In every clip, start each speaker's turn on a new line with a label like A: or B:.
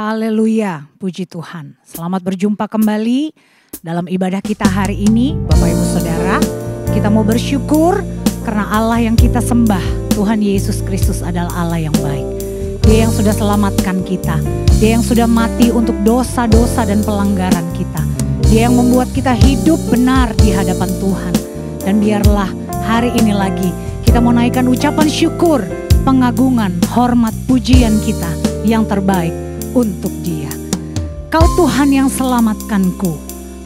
A: Haleluya, puji Tuhan. Selamat berjumpa kembali dalam ibadah kita hari ini, Bapak Ibu Saudara. Kita mau bersyukur karena Allah yang kita sembah, Tuhan Yesus Kristus adalah Allah yang baik. Dia yang sudah selamatkan kita, Dia yang sudah mati untuk dosa-dosa dan pelanggaran kita. Dia yang membuat kita hidup benar di hadapan Tuhan. Dan biarlah hari ini lagi kita mau naikkan ucapan syukur, pengagungan, hormat, pujian kita yang terbaik untuk Dia. Kau Tuhan yang selamatkanku.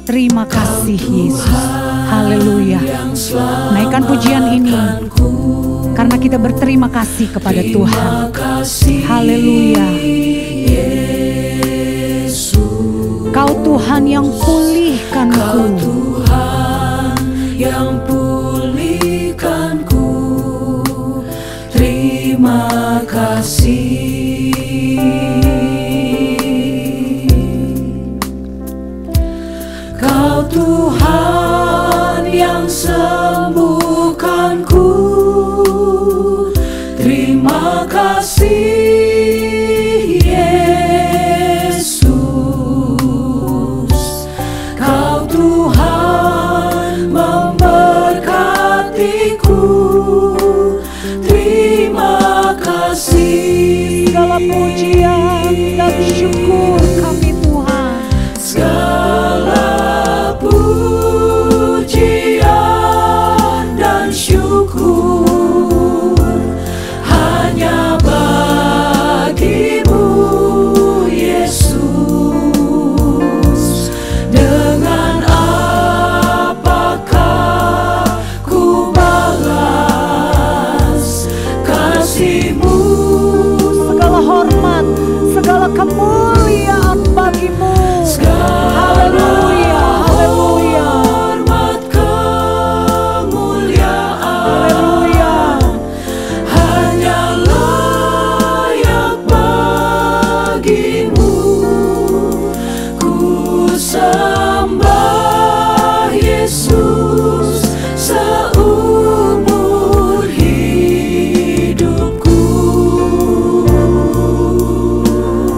A: Terima kasih Yesus. Haleluya. Naikkan pujian ini karena kita berterima kasih kepada Tuhan. Haleluya. Kau Tuhan yang pulihkanku.
B: Kau Tuhan yang pulihkanku. Terima kasih. Kau Tuhan yang sembuhkanku. Terima kasih Yesus. Kau Tuhan memberkatiku. Terima kasih.
A: Segala pujian dan syukur kami Tuhan.
B: Segala pujian dan syukur hanya bagimu Yesus. Dengan apakah ku balas kasih-Mu?
A: Segala hormat, segala kemuliaan bagimu. Haleluya, haleluya.
B: Hormat kemuliaan
A: Haleluya.
B: hanya layak bagimu. Ku sembah Yesus seumur hidupku.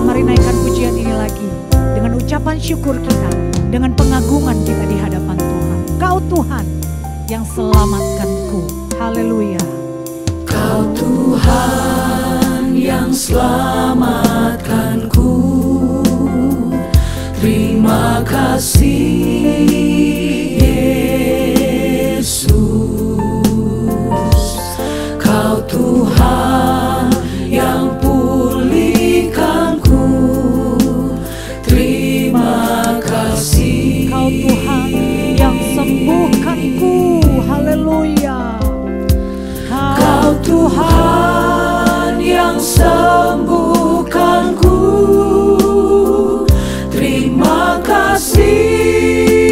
A: Mari naikkan pujian ini lagi dengan ucapan syukur kita, dengan pengagungan kita di hadapan Tuhan. Kau Tuhan yang selamatkanku. Haleluya.
B: Kau Tuhan yang selamatkanku. Terima kasih Yesus. Kau Tuhan yang pulihkanku. Terima kasih.
A: Kau Tuhan yang sembuhkanku. Haleluya.
B: Kau Tuhan yang sembuhkanku. Terima kasih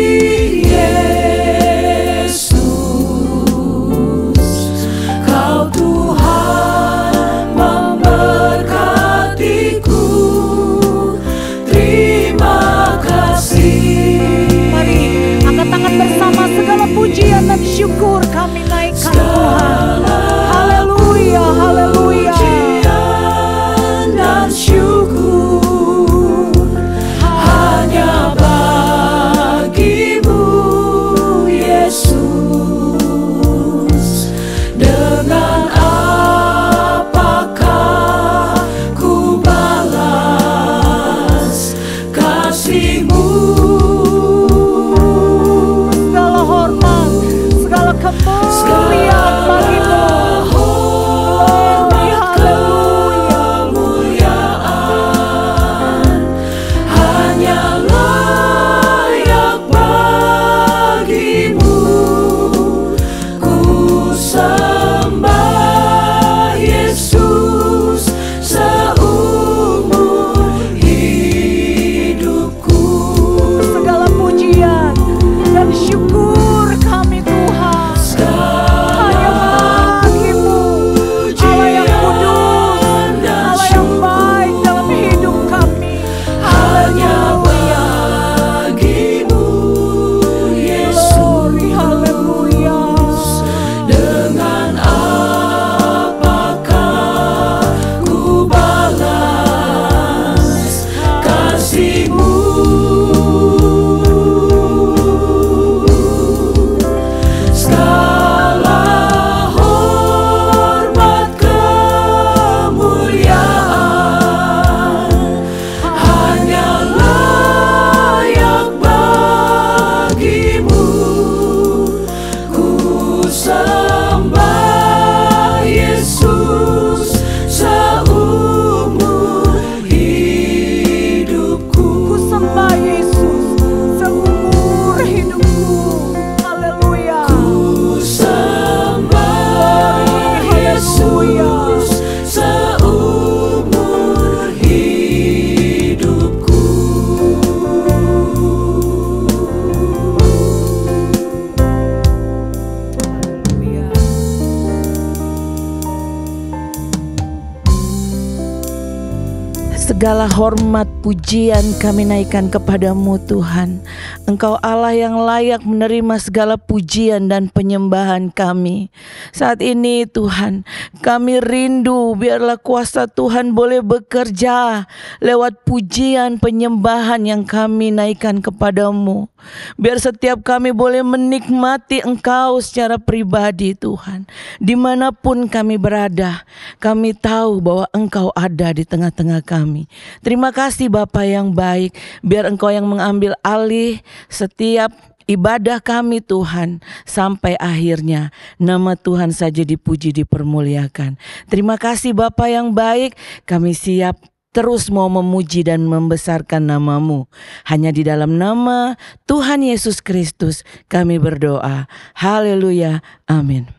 C: segala hormat pujian kami naikkan kepadamu Tuhan. Engkau Allah yang layak menerima segala pujian dan penyembahan kami. Saat ini Tuhan, kami rindu biarlah kuasa Tuhan boleh bekerja lewat pujian penyembahan yang kami naikkan kepadamu. Biar setiap kami boleh menikmati Engkau secara pribadi Tuhan. Dimanapun kami berada, kami tahu bahwa Engkau ada di tengah-tengah kami. Terima kasih Bapa yang baik. Biar Engkau yang mengambil alih setiap ibadah kami Tuhan. Sampai akhirnya nama Tuhan saja dipuji, dipermuliakan. Terima kasih Bapa yang baik. Kami siap terus mau memuji dan membesarkan nama-Mu. Hanya di dalam nama Tuhan Yesus Kristus kami berdoa. Haleluya. Amin.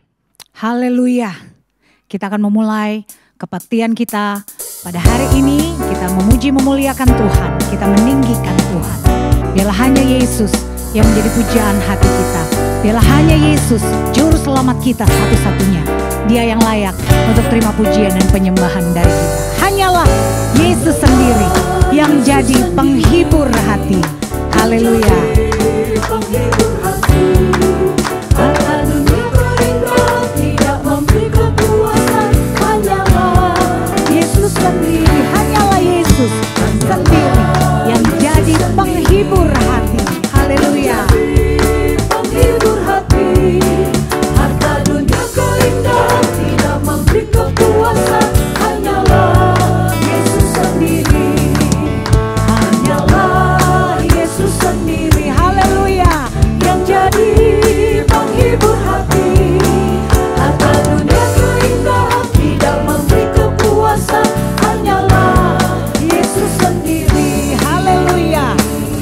A: Haleluya. Kita akan memulai kebaktian kita pada hari ini. Kita memuji memuliakan Tuhan. Kita meninggikan Tuhan. Biarlah hanya Yesus yang menjadi pujian hati kita. Biarlah hanya Yesus juru selamat kita satu-satunya. Dia yang layak untuk terima pujian dan penyembahan dari kita. Hanyalah Yesus sendiri yang jadi penghibur hati. Haleluya.
B: Penghibur hati, harta dunia terindah tidak memberi kepuasan. Hanyalah
A: Yesus sendiri, hanyalah Yesus sendiri yang jadi penghibur hati. Haleluya.
B: penghibur hati, harta dunia keindahan tidak memberi kepuasan. Hanyalah Yesus sendiri, hanyalah Yesus sendiri.
A: Haleluya.
B: Yang jadi penghibur hati, harta dunia keindahan tidak memberi kepuasan. Hanyalah Yesus sendiri.
A: Haleluya.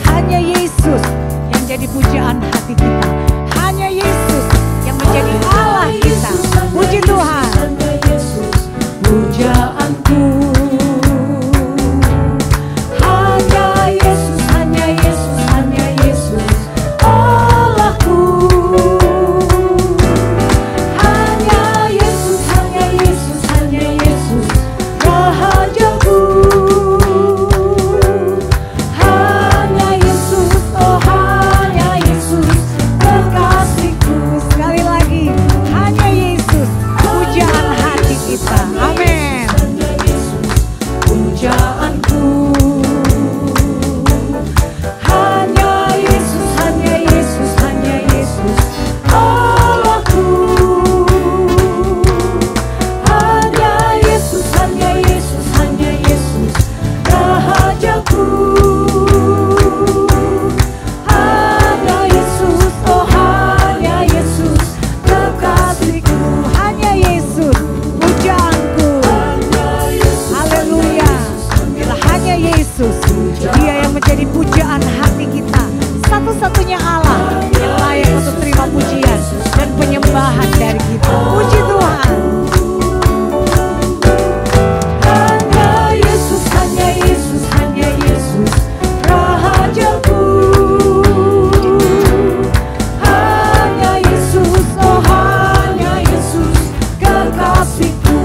A: Hanya Yesus yang jadi pujaan hati kita. Hanya Yesus yang menjadi Allah kita. Puji Tuhan.
B: Hanya Yesus pujaanku. Hanya Yesus, hanya Yesus, hanya Yesus Allahku. Hanya Yesus, hanya Yesus, hanya Yesus rahajaku. Hanya Yesus, oh hanya Yesus kekasihku.
A: Sekali lagi, hanya Yesus pujaan hati kita. Amin.
B: Hanya Yesus pujaanku. Hanya Yesus, hanya Yesus, hanya Yesus Allahku. Hanya Yesus, hanya Yesus, hanya Yesus rahajaku. Hanya Yesus, oh hanya Yesus kekasihku.
A: Hanya Yesus pujaanku.
B: Hanya Yesus,
A: Haleluya. Bila hanya Yesus, Dia yang menjadi pujaan hati kita. Satu-satunya Allah yang layak untuk terima pujian dan penyembahan dari kita. Puji Tuhan.
B: hanya Yesus, hanya Yesus, hanya Yesus rahajaku. Hanya Yesus, oh hanya Yesus kekasihku.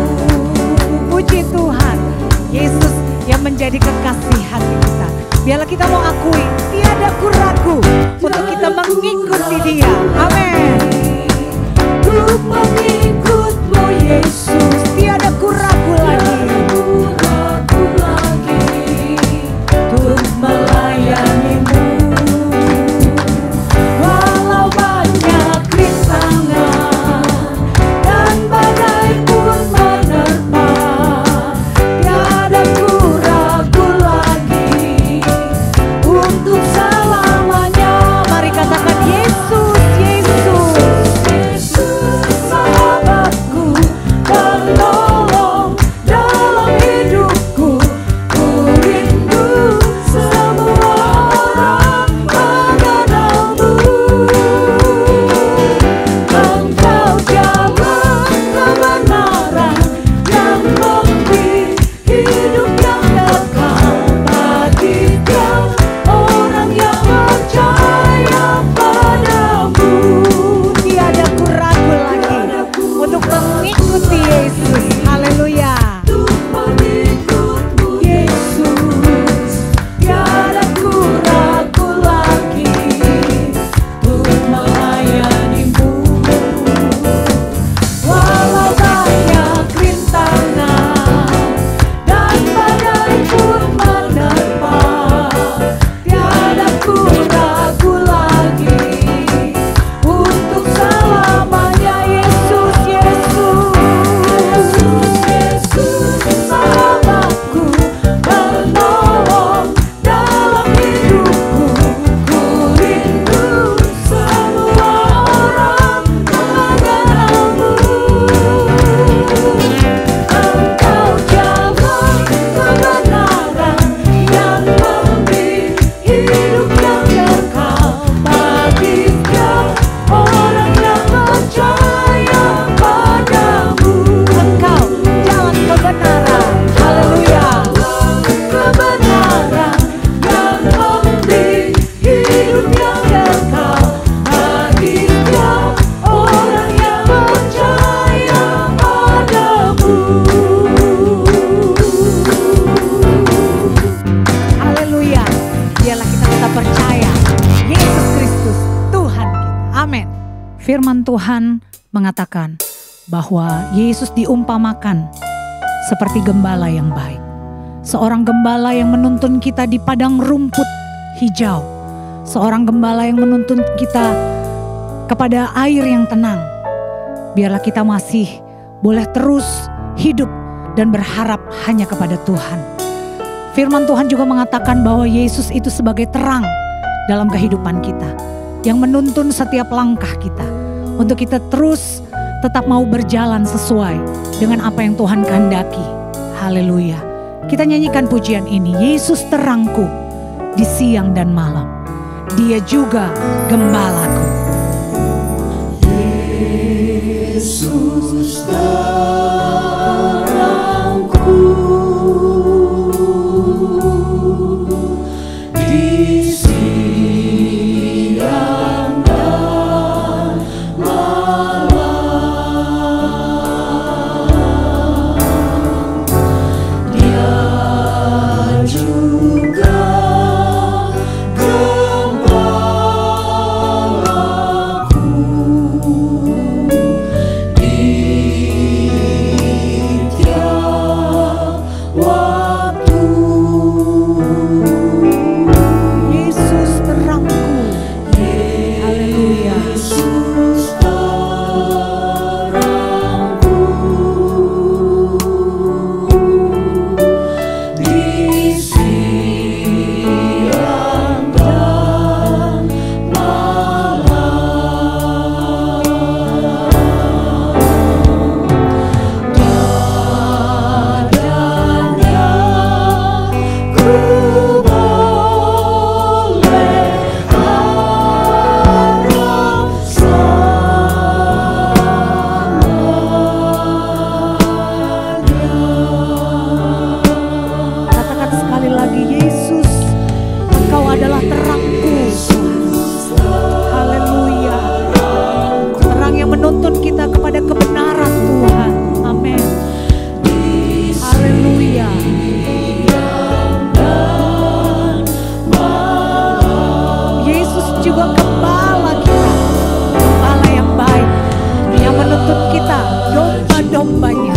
A: Puji Tuhan. Yesus yang menjadi kekasih hati kita. Biarlah kita mau akui, tiada ku ragu untuk kita mengikuti Dia. Amin.
B: Ku mengikutmu Yesus,
A: Tiada ku ragu lagi.
B: ragu lagi untuk melayanimu. Walau banyak rintangan dan badai pun menerpa, tiada ku ragu lagi untuk selamanya.
A: Mari katakan Yesus, Yesus.
B: Yesus sahabatku, penolong dalam
A: Firman Tuhan mengatakan bahwa Yesus diumpamakan seperti gembala yang baik. Seorang gembala yang menuntun kita di padang rumput hijau. Seorang gembala yang menuntun kita kepada air yang tenang. Biarlah kita masih boleh terus hidup dan berharap hanya kepada Tuhan. Firman Tuhan juga mengatakan bahwa Yesus itu sebagai terang dalam kehidupan kita, yang menuntun setiap langkah kita untuk kita terus tetap mau berjalan sesuai dengan apa yang Tuhan kehendaki. Haleluya. Kita nyanyikan pujian ini. Yesus terangku di siang dan malam. Dia juga gembalaku.
B: Yesus terangku di siang dan malam. Dia juga gembalaku di tiap waktu.
A: Yesus terangku. Haleluya.
B: Yesus terangku di siang dan malam. Dadanya ku boleh harap selamanya.
A: Katakan sekali lagi, Yesus, Engkau adalah terangku. Haleluya. Terang yang menuntun kita kepada kebenaran Tuhan. Amin. Haleluya. Yesus juga gembala kita. Gembala yang baik, yang menuntun kita domba-dombanya.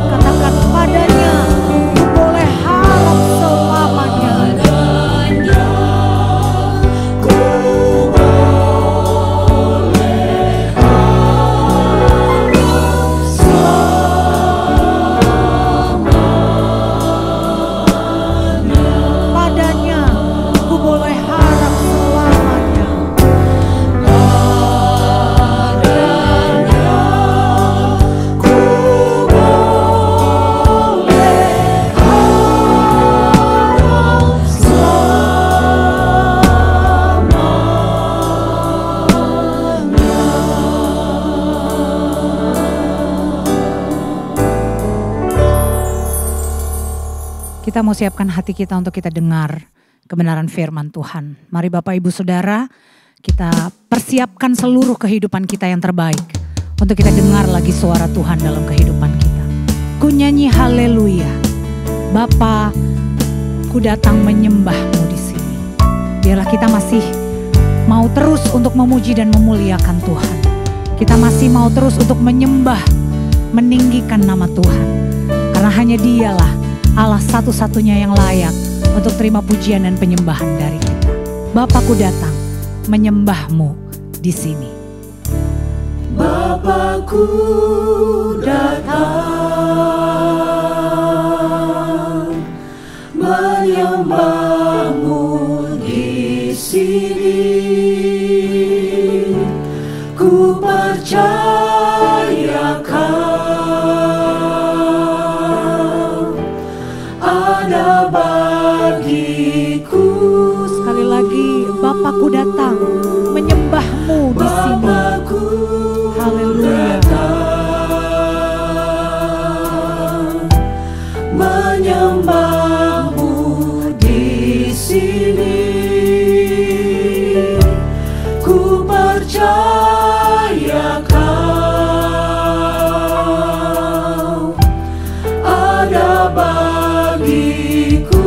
A: Katakan padanya, ku boleh harap selamanya. Padanya, ku boleh harap selamanya. Kita mau siapkan hati kita untuk kita dengar kebenaran firman Tuhan. Mari Bapak Ibu Saudara, kita persiapkan seluruh kehidupan kita yang terbaik untuk kita dengar lagi suara Tuhan dalam kehidupan kita. Ku nyanyi haleluya. Bapa, ku datang menyembah-Mu di sini. Biarlah kita masih mau terus untuk memuji dan memuliakan Tuhan. Kita masih mau terus untuk menyembah, meninggikan nama Tuhan. Karena hanya Dialah Allah satu-satunya yang layak untuk terima pujian dan penyembahan dari kita. Bapakku datang menyembah-Mu di sini.
B: Bapakku datang menyembah-Mu di sini. Ku percayakan ada bagi
A: Bapakku datang menyembah-Mu di sini. Haleluya.
B: Menyembah-Mu di sini. Ku percaya Kau ada bagiku.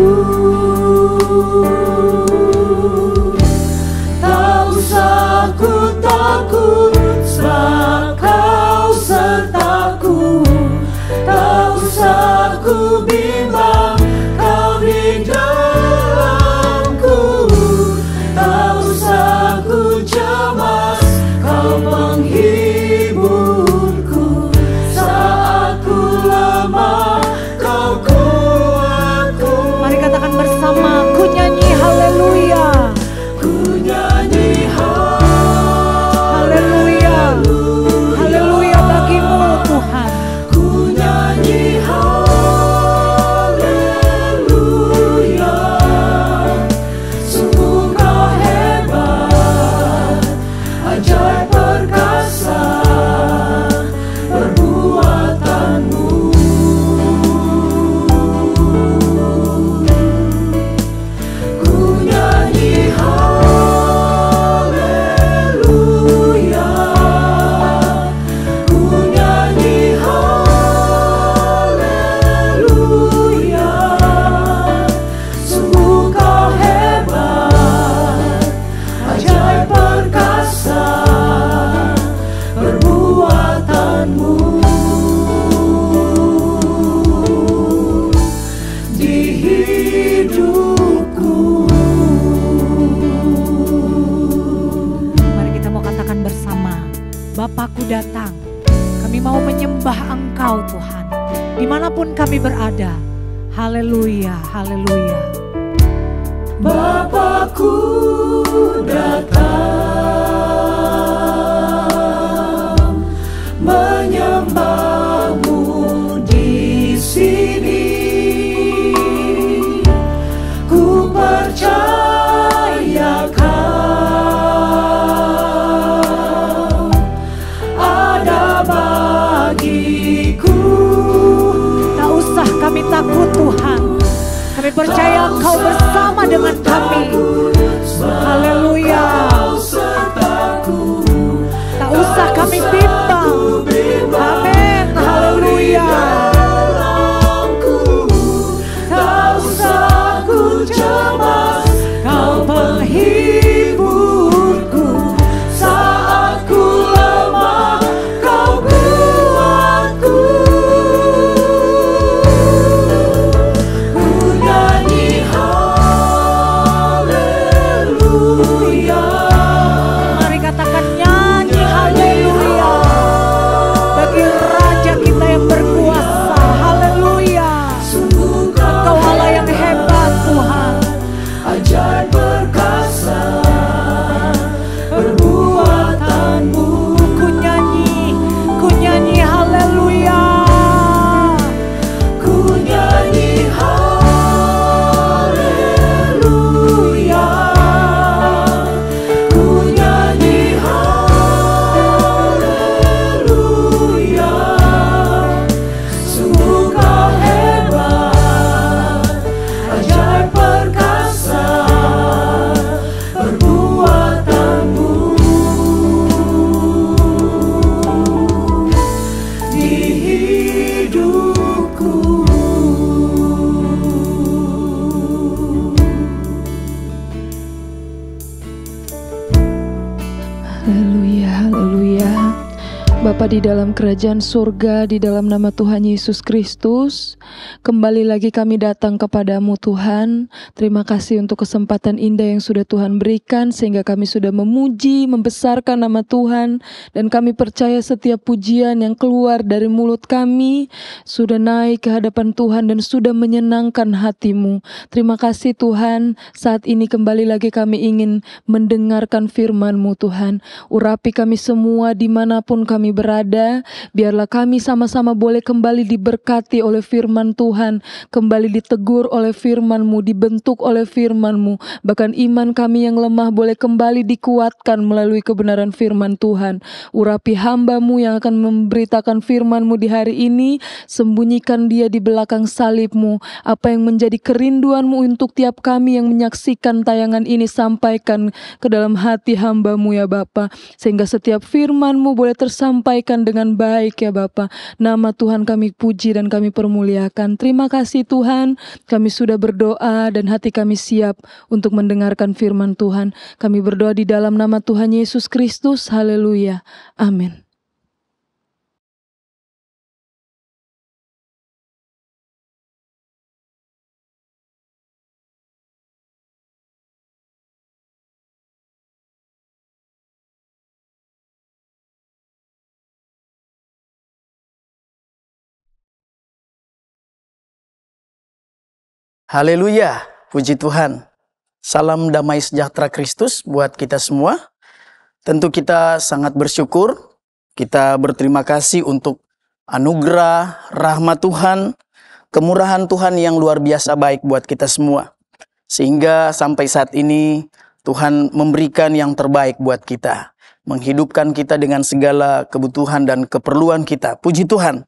B: Tak usah ku takut, sebab Kau sertaku. Tak usah ku bimbang, Kau di dalamku. Tak usah ku cemas, Kau penghiburku. Saat ku lemah, Kau kuatku.
A: Mari katakan bersama, ku nyanyi haleluya.
B: Ku nyanyi
A: Haleluya. Haleluya bagi-Mu Tuhan.
B: ku nyanyi haleluya. Sungguh Kau hebat, ajaib perkasa perbuatan-Mu. Ku nyanyi haleluya. Ku nyanyi haleluya. Sungguh Kau hebat, ajaib perkasa perbuatan-Mu. Di hidupku.
A: Mari kita mau katakan bersama, Bapakku datang. Kami mau menyembah Engkau Tuhan, dimanapun kami berada. Haleluya, haleluya.
B: Bapakku datang menyembah-Mu di sini. Ku percaya Kau ada bagiku.
A: Tak usah kami takut Tuhan, kami percaya Engkau bersama dengan kami. Haleluya. Tak usah kami bimbang. Amin. Haleluya.
B: Tak usah ku cemas, Kau penghiburku. Saat ku lemah, Kau kuatku. Ku nyanyi haleluya.
A: Mari katakan nyanyi haleluya bagi Raja kita yang berkuasa. Haleluya.
B: Sungguh
A: Engkau Allah yang hebat Tuhan.
B: ajaib perkasa perbuatan-Mu.
A: Ku nyanyi haleluya.
B: Ku nyanyi haleluya. Ku nyanyi haleluya. Sungguh Kau hebat, ajaib perkasa perbuatan-Mu. Di hidupku.
D: Haleluya, haleluya. Bapa di dalam kerajaan surga, di dalam nama Tuhan Yesus Kristus, kembali lagi kami datang kepadamu Tuhan. Terima kasih untuk kesempatan indah yang sudah Tuhan berikan, sehingga kami sudah memuji, membesarkan nama Tuhan. Dan kami percaya setiap pujian yang keluar dari mulut kami sudah naik ke hadapan Tuhan dan sudah menyenangkan hati-Mu. Terima kasih Tuhan, saat ini kembali lagi kami ingin mendengarkan firman-Mu Tuhan. Urapi kami semua dimanapun kami berada berada. Biarlah kami sama-sama boleh kembali diberkati oleh firman Tuhan, kembali ditegur oleh firman-Mu, dibentuk oleh firman-Mu. Bahkan iman kami yang lemah boleh kembali dikuatkan melalui kebenaran firman Tuhan. Urapi hamba-Mu yang akan memberitakan firman-Mu di hari ini, sembunyikan dia di belakang salib-Mu. Apa yang menjadi kerinduan-Mu untuk tiap kami yang menyaksikan tayangan ini, sampaikan ke dalam hati hamba-Mu ya Bapa, sehingga setiap firman-Mu boleh tersampaikan dengan baik ya Bapa. Nama Tuhan kami puji dan kami permuliakan. Terima kasih Tuhan, kami sudah berdoa dan hati kami siap untuk mendengarkan firman Tuhan. Kami berdoa di dalam nama Tuhan Yesus Kristus. Haleluya. Amin.
E: Haleluya, puji Tuhan. Salam damai sejahtera Kristus buat kita semua. Tentu kita sangat bersyukur, kita berterima kasih untuk anugerah, rahmat Tuhan, kemurahan Tuhan yang luar biasa baik buat kita semua. Sehingga sampai saat ini Tuhan memberikan yang terbaik buat kita, menghidupkan kita dengan segala kebutuhan dan keperluan kita. Puji Tuhan.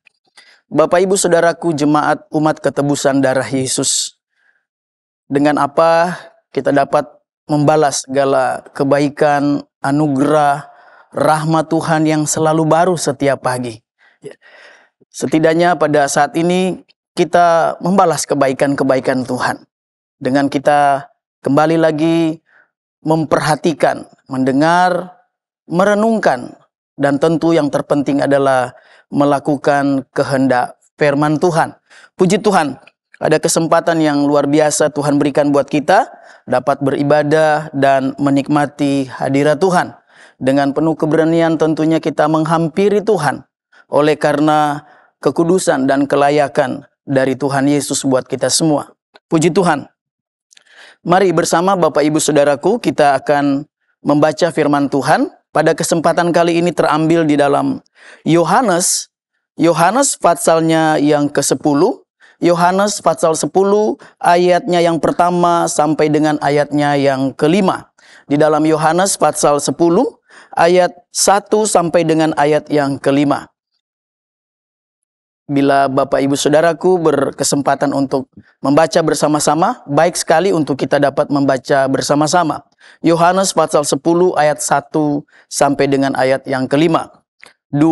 E: Bapak Ibu Saudaraku, jemaat umat ketebusan darah Yesus. Dengan apa kita dapat membalas segala kebaikan, anugerah, rahmat Tuhan yang selalu baru setiap pagi. Setidaknya pada saat ini kita membalas kebaikan-kebaikan Tuhan. Dengan kita kembali lagi memperhatikan, mendengar, merenungkan. Dan tentu yang terpenting adalah melakukan kehendak firman Tuhan. Puji Tuhan. Ada kesempatan yang luar biasa Tuhan berikan buat kita, dapat beribadah dan menikmati hadirat Tuhan. Dengan penuh keberanian tentunya kita menghampiri Tuhan, oleh karena kekudusan dan kelayakan dari Tuhan Yesus buat kita semua. Puji Tuhan. Mari bersama Bapak Ibu Saudaraku kita akan membaca firman Tuhan. Pada kesempatan kali ini terambil di dalam Yohanes pasalnya yang ke-10. Yohanes pasal 10 ayatnya yang pertama sampai dengan ayatnya yang kelima. Di dalam Yohanes pasal 10 ayat 1 sampai dengan ayat yang kelima. Bila Bapak Ibu Saudaraku berkesempatan untuk membaca bersama-sama, baik sekali untuk kita dapat membaca bersama-sama. Yohanes pasal 10 ayat 1 sampai dengan ayat yang kelima. 2,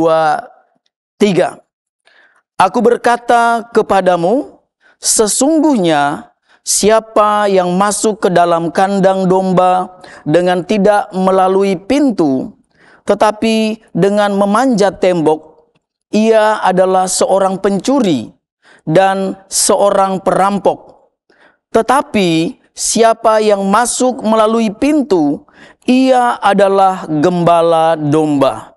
E: 3. Aku berkata kepadamu, sesungguhnya siapa yang masuk ke dalam kandang domba dengan tidak melalui pintu, tetapi dengan memanjat tembok, ia adalah seorang pencuri dan seorang perampok. Tetapi siapa yang masuk melalui pintu, ia adalah gembala domba.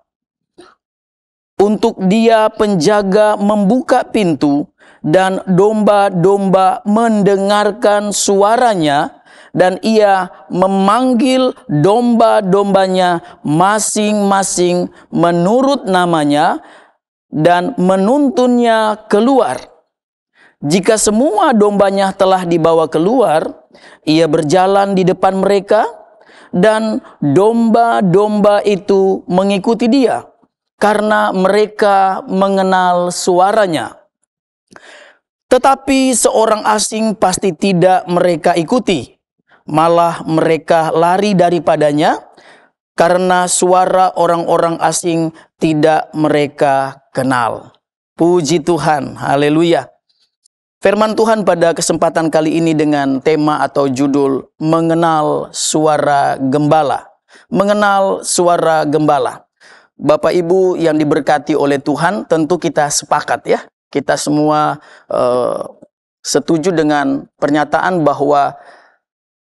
E: Untuk dia penjaga membuka pintu dan domba-domba mendengarkan suaranya dan ia memanggil domba-dombanya masing-masing menurut namanya dan menuntunnya keluar. Jika semua dombanya telah dibawa keluar, ia berjalan di depan mereka dan domba-domba itu mengikuti dia. Karena mereka mengenal suaranya. Tetapi seorang asing pasti tidak mereka ikuti. Malah mereka lari daripadanya karena suara orang-orang asing tidak mereka kenal. Puji Tuhan, haleluya. Firman Tuhan pada kesempatan kali ini dengan tema atau judul Mengenal Suara Gembala. Mengenal Suara Gembala. Bapak Ibu yang diberkati oleh Tuhan, tentu kita sepakat ya. Kita semua setuju dengan pernyataan bahwa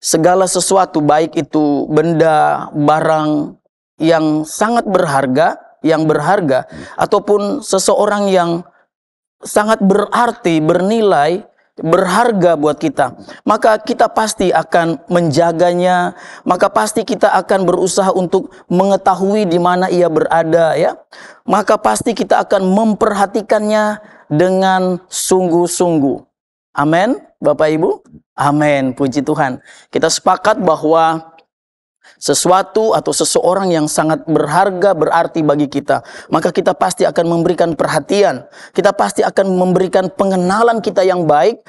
E: segala sesuatu, baik itu benda, barang yang sangat berharga, ataupun seseorang yang sangat berarti, bernilai, berharga buat kita, maka kita pasti akan menjaganya, maka pasti kita akan berusaha untuk mengetahui di mana ia berada, ya. Maka pasti kita akan memperhatikannya dengan sungguh-sungguh. Amin, Bapak Ibu. Amin, puji Tuhan. Kita sepakat bahwa sesuatu atau seseorang yang sangat berharga berarti bagi kita, maka kita pasti akan memberikan perhatian. Kita pasti akan memberikan pengenalan kita yang baik,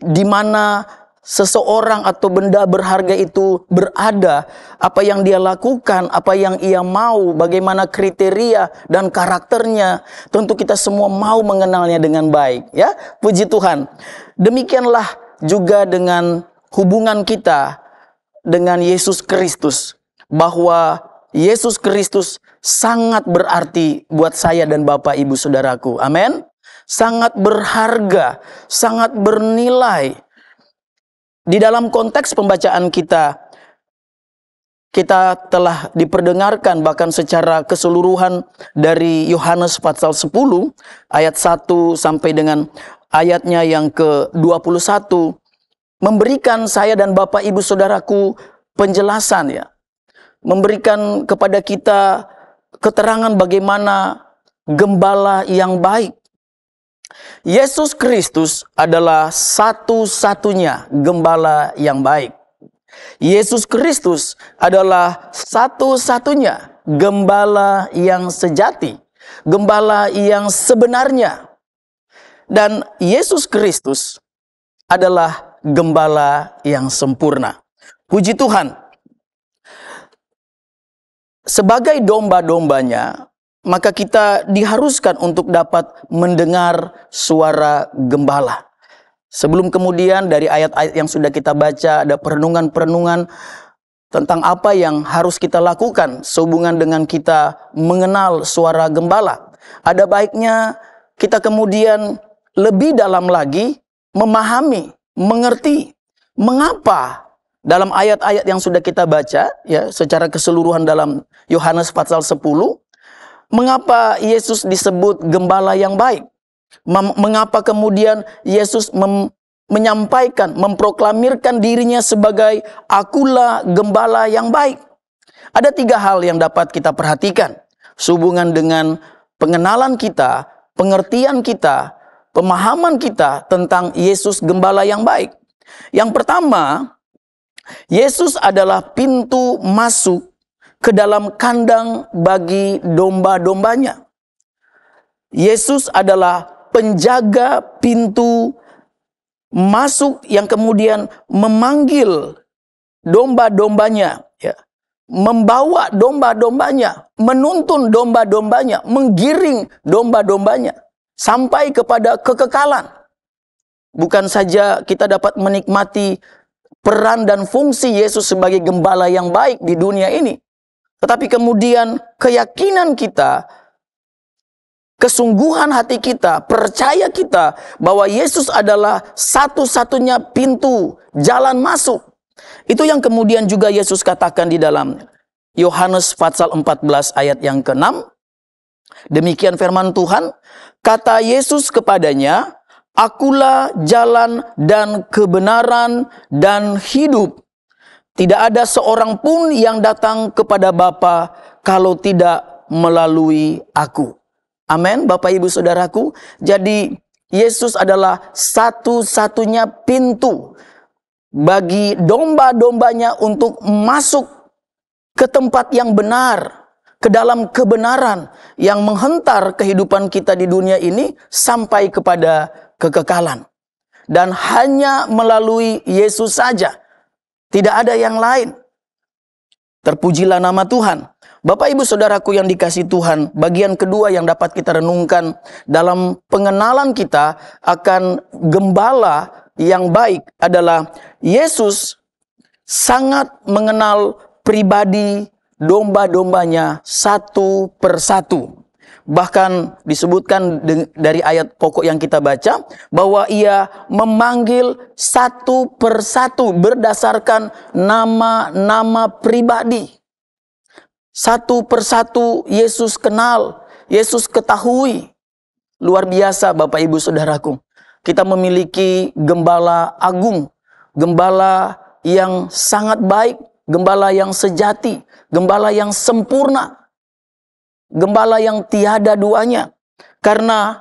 E: di mana seseorang atau benda berharga itu berada, apa yang dia lakukan, apa yang ia mau, bagaimana kriteria dan karakternya. Tentu kita semua mau mengenalnya dengan baik, ya. Puji Tuhan. Demikianlah juga dengan hubungan kita dengan Yesus Kristus, bahwa Yesus Kristus sangat berarti buat saya dan Bapak Ibu Saudaraku. Amin. Sangat berharga, sangat bernilai. Di dalam konteks pembacaan kita telah diperdengarkan bahkan secara keseluruhan dari Yohanes pasal 10 ayat 1 sampai dengan ayatnya yang ke-21, memberikan saya dan Bapak Ibu Saudaraku penjelasan, ya. Memberikan kepada kita keterangan bagaimana gembala yang baik. Yesus Kristus adalah satu-satunya gembala yang baik. Yesus Kristus adalah satu-satunya gembala yang sejati, gembala yang sebenarnya. Dan Yesus Kristus adalah gembala yang sempurna. Puji Tuhan. Sebagai domba-dombanya, maka kita diharuskan untuk dapat mendengar suara gembala. Sebelum kemudian dari ayat-ayat yang sudah kita baca, ada perenungan-perenungan tentang apa yang harus kita lakukan sehubungan dengan kita mengenal suara gembala. Ada baiknya kita kemudian lebih dalam lagi memahami, mengerti mengapa dalam ayat-ayat yang sudah kita baca, ya, secara keseluruhan dalam Yohanes pasal 10, mengapa Yesus disebut gembala yang baik. Mengapa kemudian Yesus menyampaikan, memproklamirkan dirinya sebagai akulah gembala yang baik. Ada 3 hal yang dapat kita perhatikan sehubungan dengan pengenalan kita, pengertian kita, pemahaman kita tentang Yesus gembala yang baik. Yang pertama, Yesus adalah pintu masuk ke dalam kandang bagi domba-dombanya. Yesus adalah penjaga pintu masuk yang kemudian memanggil domba-dombanya, ya, membawa domba-dombanya, menuntun domba-dombanya, menggiring domba-dombanya sampai kepada kekekalan. Bukan saja kita dapat menikmati peran dan fungsi Yesus sebagai gembala yang baik di dunia ini, tetapi kemudian keyakinan kita, kesungguhan hati kita, percaya kita bahwa Yesus adalah satu-satunya pintu jalan masuk. Itu yang kemudian juga Yesus katakan di dalam Yohanes pasal 14 ayat yang ke-6. Demikian firman Tuhan, kata Yesus kepadanya, akulah jalan dan kebenaran dan hidup. Tidak ada seorang pun yang datang kepada Bapa kalau tidak melalui aku. Amin, Bapak Ibu Saudaraku. Jadi Yesus adalah satu-satunya pintu bagi domba-dombanya untuk masuk ke tempat yang benar, ke dalam kebenaran yang menghentar kehidupan kita di dunia ini sampai kepada kekekalan. Dan hanya melalui Yesus saja. Tidak ada yang lain. Terpujilah nama Tuhan. Bapak Ibu Saudaraku yang dikasihi Tuhan, bagian kedua yang dapat kita renungkan dalam pengenalan kita akan gembala yang baik adalah Yesus sangat mengenal pribadi domba-dombanya satu persatu. Bahkan disebutkan dari ayat pokok yang kita baca bahwa ia memanggil satu persatu berdasarkan nama-nama pribadi. Satu persatu Yesus kenal, Yesus ketahui. Luar biasa Bapak Ibu Saudaraku. kita memiliki gembala agung, gembala yang sangat baik, gembala yang sejati, gembala yang sempurna, gembala yang tiada duanya. Karena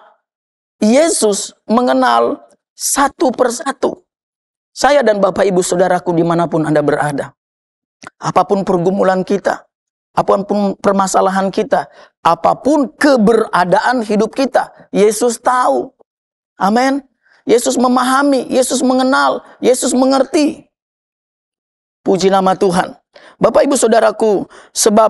E: Yesus mengenal satu persatu saya dan Bapak Ibu Saudaraku dimanapun Anda berada. Apapun pergumulan kita, apapun permasalahan kita, apapun keberadaan hidup kita, Yesus tahu. Amin. Yesus memahami, Yesus mengenal, Yesus mengerti. Puji nama Tuhan. Bapak Ibu Saudaraku, sebab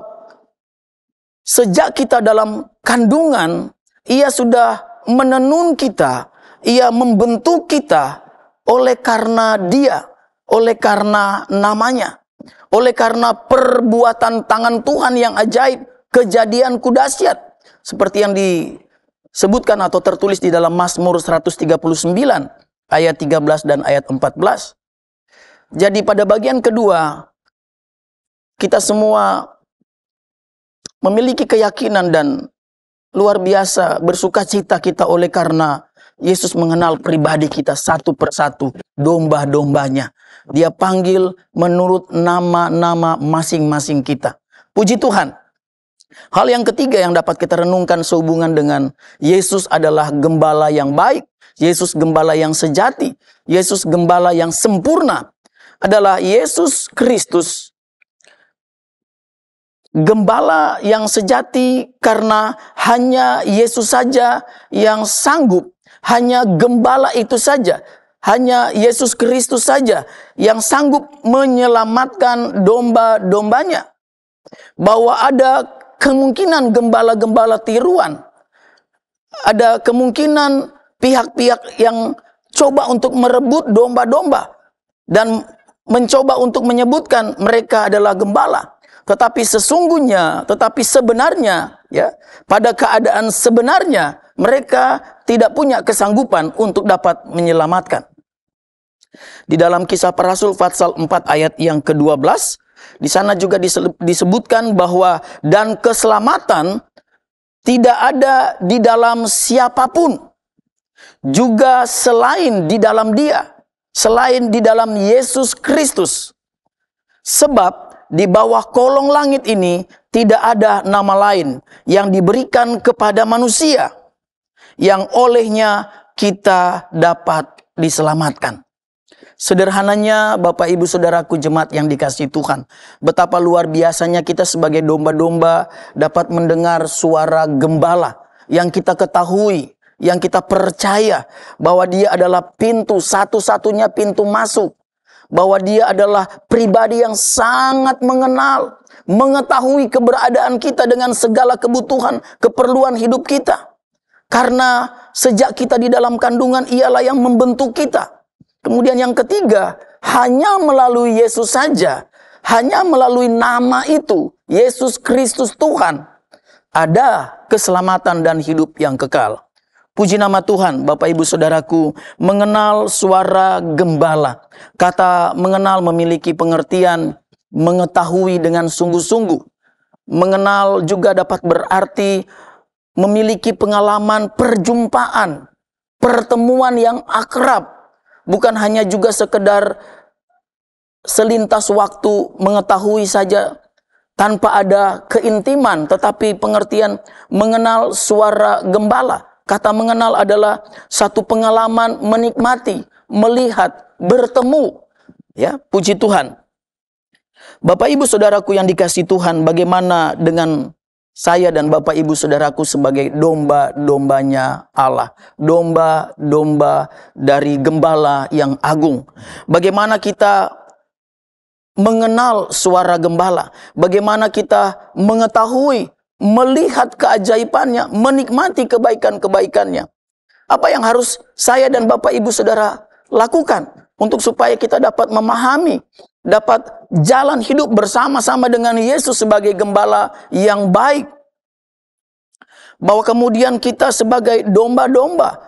E: sejak kita dalam kandungan, Ia sudah menenun kita, Ia membentuk kita oleh karena Dia, oleh karena namanya, oleh karena perbuatan tangan Tuhan yang ajaib, kejadianku dahsyat, seperti yang disebutkan atau tertulis di dalam Mazmur 139 ayat 13 dan ayat 14. Jadi pada bagian kedua, kita semua memiliki keyakinan dan luar biasa bersukacita kita oleh karena Yesus mengenal pribadi kita satu persatu, domba-dombanya. Dia panggil menurut nama-nama masing-masing kita. Puji Tuhan. Hal yang ketiga yang dapat kita renungkan sehubungan dengan Yesus adalah gembala yang baik, Yesus gembala yang sejati, Yesus gembala yang sempurna. Adalah Yesus Kristus, gembala yang sejati, karena hanya Yesus saja yang sanggup, hanya gembala itu saja, hanya Yesus Kristus saja yang sanggup menyelamatkan domba-dombanya. Bahwa ada kemungkinan gembala-gembala tiruan, ada kemungkinan pihak-pihak yang coba untuk merebut domba-domba dan mencoba untuk menyebutkan mereka adalah gembala. Tetapi sesungguhnya, tetapi sebenarnya, ya, pada keadaan sebenarnya mereka tidak punya kesanggupan untuk dapat menyelamatkan. Di dalam Kisah Para Rasul pasal 4 ayat yang ke-12, di sana juga disebutkan bahwa dan keselamatan tidak ada di dalam siapapun, juga selain di dalam Dia, selain di dalam Yesus Kristus. Sebab di bawah kolong langit ini tidak ada nama lain yang diberikan kepada manusia yang olehnya kita dapat diselamatkan. Sederhananya Bapak Ibu Saudaraku jemaat yang dikasihi Tuhan, betapa luar biasanya kita sebagai domba-domba dapat mendengar suara gembala yang kita ketahui, yang kita percaya bahwa Dia adalah pintu, satu-satunya pintu masuk. Bahwa Dia adalah pribadi yang sangat mengenal, mengetahui keberadaan kita dengan segala kebutuhan, keperluan hidup kita. Karena sejak kita di dalam kandungan Ialah yang membentuk kita. Kemudian yang ketiga, hanya melalui Yesus saja, hanya melalui nama itu, Yesus Kristus Tuhan, ada keselamatan dan hidup yang kekal. Puji nama Tuhan, Bapak Ibu Saudaraku, mengenal suara gembala. Kata mengenal memiliki pengertian mengetahui dengan sungguh-sungguh. Mengenal juga dapat berarti memiliki pengalaman perjumpaan, pertemuan yang akrab. Bukan hanya juga sekedar selintas waktu mengetahui saja tanpa ada keintiman, tetapi pengertian mengenal suara gembala. Kata mengenal adalah satu pengalaman menikmati, melihat, bertemu. Ya, puji Tuhan. Bapak Ibu Saudaraku yang dikasihi Tuhan, bagaimana dengan saya dan Bapak Ibu Saudaraku sebagai domba-dombanya Allah, domba-domba dari gembala yang agung. Bagaimana kita mengenal suara gembala, bagaimana kita mengetahui, melihat keajaibannya, menikmati kebaikan-kebaikannya. Apa yang harus saya dan Bapak Ibu Saudara lakukan untuk supaya kita dapat memahami, dapat jalan hidup bersama-sama dengan Yesus sebagai gembala yang baik. Bahwa kemudian kita sebagai domba-domba,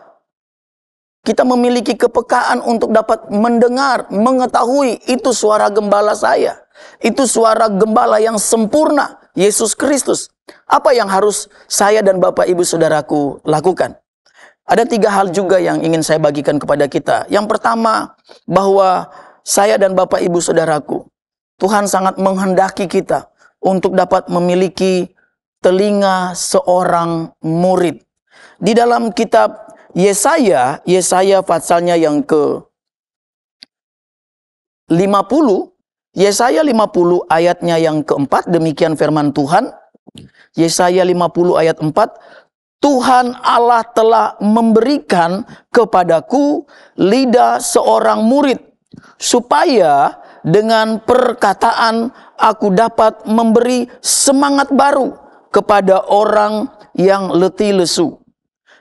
E: kita memiliki kepekaan untuk dapat mendengar, mengetahui itu suara gembala saya. Itu suara gembala yang sempurna, Yesus Kristus. Apa yang harus saya dan Bapak Ibu Saudaraku lakukan? Ada 3 hal juga yang ingin saya bagikan kepada kita. Yang pertama, bahwa saya dan Bapak Ibu Saudaraku, Tuhan sangat menghendaki kita untuk dapat memiliki telinga seorang murid. Di dalam kitab Yesaya pasalnya yang ke 50, Yesaya 50 ayatnya yang keempat, demikian firman Tuhan. Yesaya 50 ayat 4, Tuhan Allah telah memberikan kepadaku lidah seorang murid, supaya dengan perkataan aku dapat memberi semangat baru kepada orang yang letih lesu.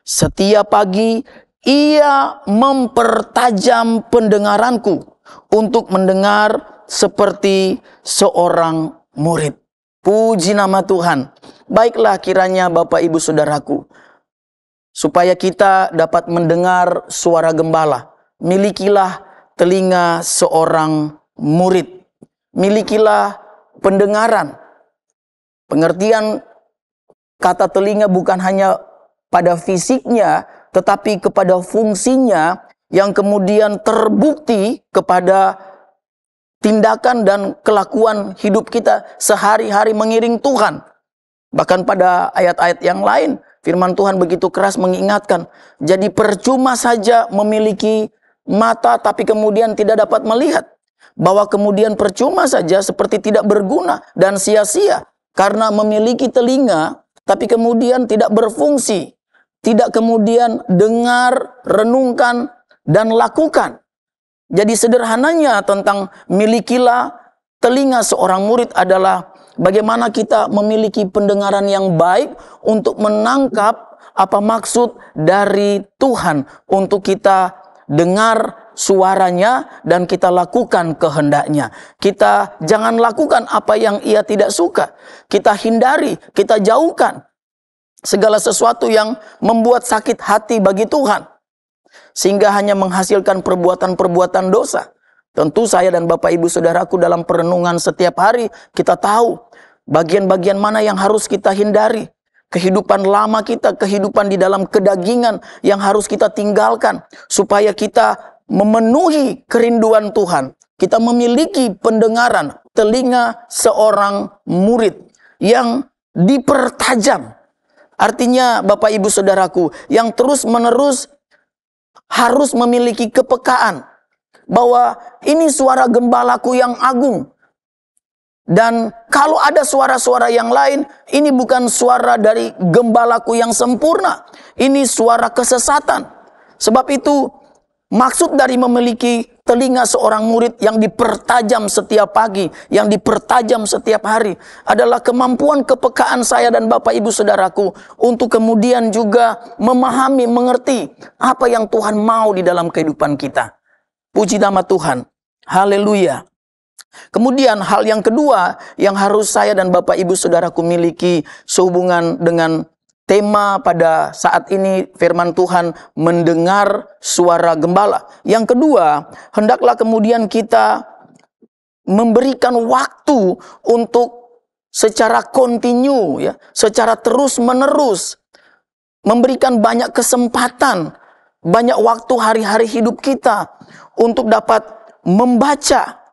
E: Setiap pagi ia mempertajam pendengaranku untuk mendengar seperti seorang murid. Puji nama Tuhan. Baiklah kiranya Bapak Ibu Saudaraku, supaya kita dapat mendengar suara gembala, milikilah telinga seorang murid. Milikilah pendengaran. Pengertian kata telinga bukan hanya pada fisiknya, tetapi kepada fungsinya yang kemudian terbukti kepada tindakan dan kelakuan hidup kita sehari-hari mengiring Tuhan. Bahkan pada ayat-ayat yang lain, firman Tuhan begitu keras mengingatkan, jadi percuma saja memiliki mata tapi kemudian tidak dapat melihat. Bahwa kemudian percuma saja seperti tidak berguna dan sia-sia karena memiliki telinga tapi kemudian tidak berfungsi. Tidak kemudian dengar, renungkan, dan lakukan. Jadi sederhananya tentang milikilah telinga seorang murid adalah bagaimana kita memiliki pendengaran yang baik untuk menangkap apa maksud dari Tuhan untuk kita dengar suaranya dan kita lakukan kehendaknya. Kita jangan lakukan apa yang ia tidak suka. Kita hindari, kita jauhkan segala sesuatu yang membuat sakit hati bagi Tuhan, sehingga hanya menghasilkan perbuatan-perbuatan dosa. Tentu saya dan Bapak Ibu Saudaraku dalam perenungan setiap hari kita tahu bagian-bagian mana yang harus kita hindari. Kehidupan lama kita, kehidupan di dalam kedagingan yang harus kita tinggalkan supaya kita memenuhi kerinduan Tuhan. Kita memiliki pendengaran, telinga seorang murid yang dipertajam. Artinya Bapak Ibu Saudaraku, yang terus-menerus harus memiliki kepekaan bahwa ini suara gembalaku yang agung. Dan kalau ada suara-suara yang lain, ini bukan suara dari gembalaku yang sempurna. Ini suara kesesatan. Sebab itu, maksud dari memiliki telinga seorang murid yang dipertajam setiap pagi, yang dipertajam setiap hari, adalah kemampuan kepekaan saya dan Bapak Ibu Saudaraku untuk kemudian juga memahami, mengerti apa yang Tuhan mau di dalam kehidupan kita. Puji nama Tuhan. Haleluya. Kemudian hal yang kedua yang harus saya dan Bapak Ibu Saudaraku miliki sehubungan dengan tema pada saat ini firman Tuhan mendengar suara gembala. Yang kedua, hendaklah kemudian kita memberikan waktu untuk secara kontinu, ya, secara terus-menerus memberikan banyak kesempatan, banyak waktu hari-hari hidup kita untuk dapat membaca,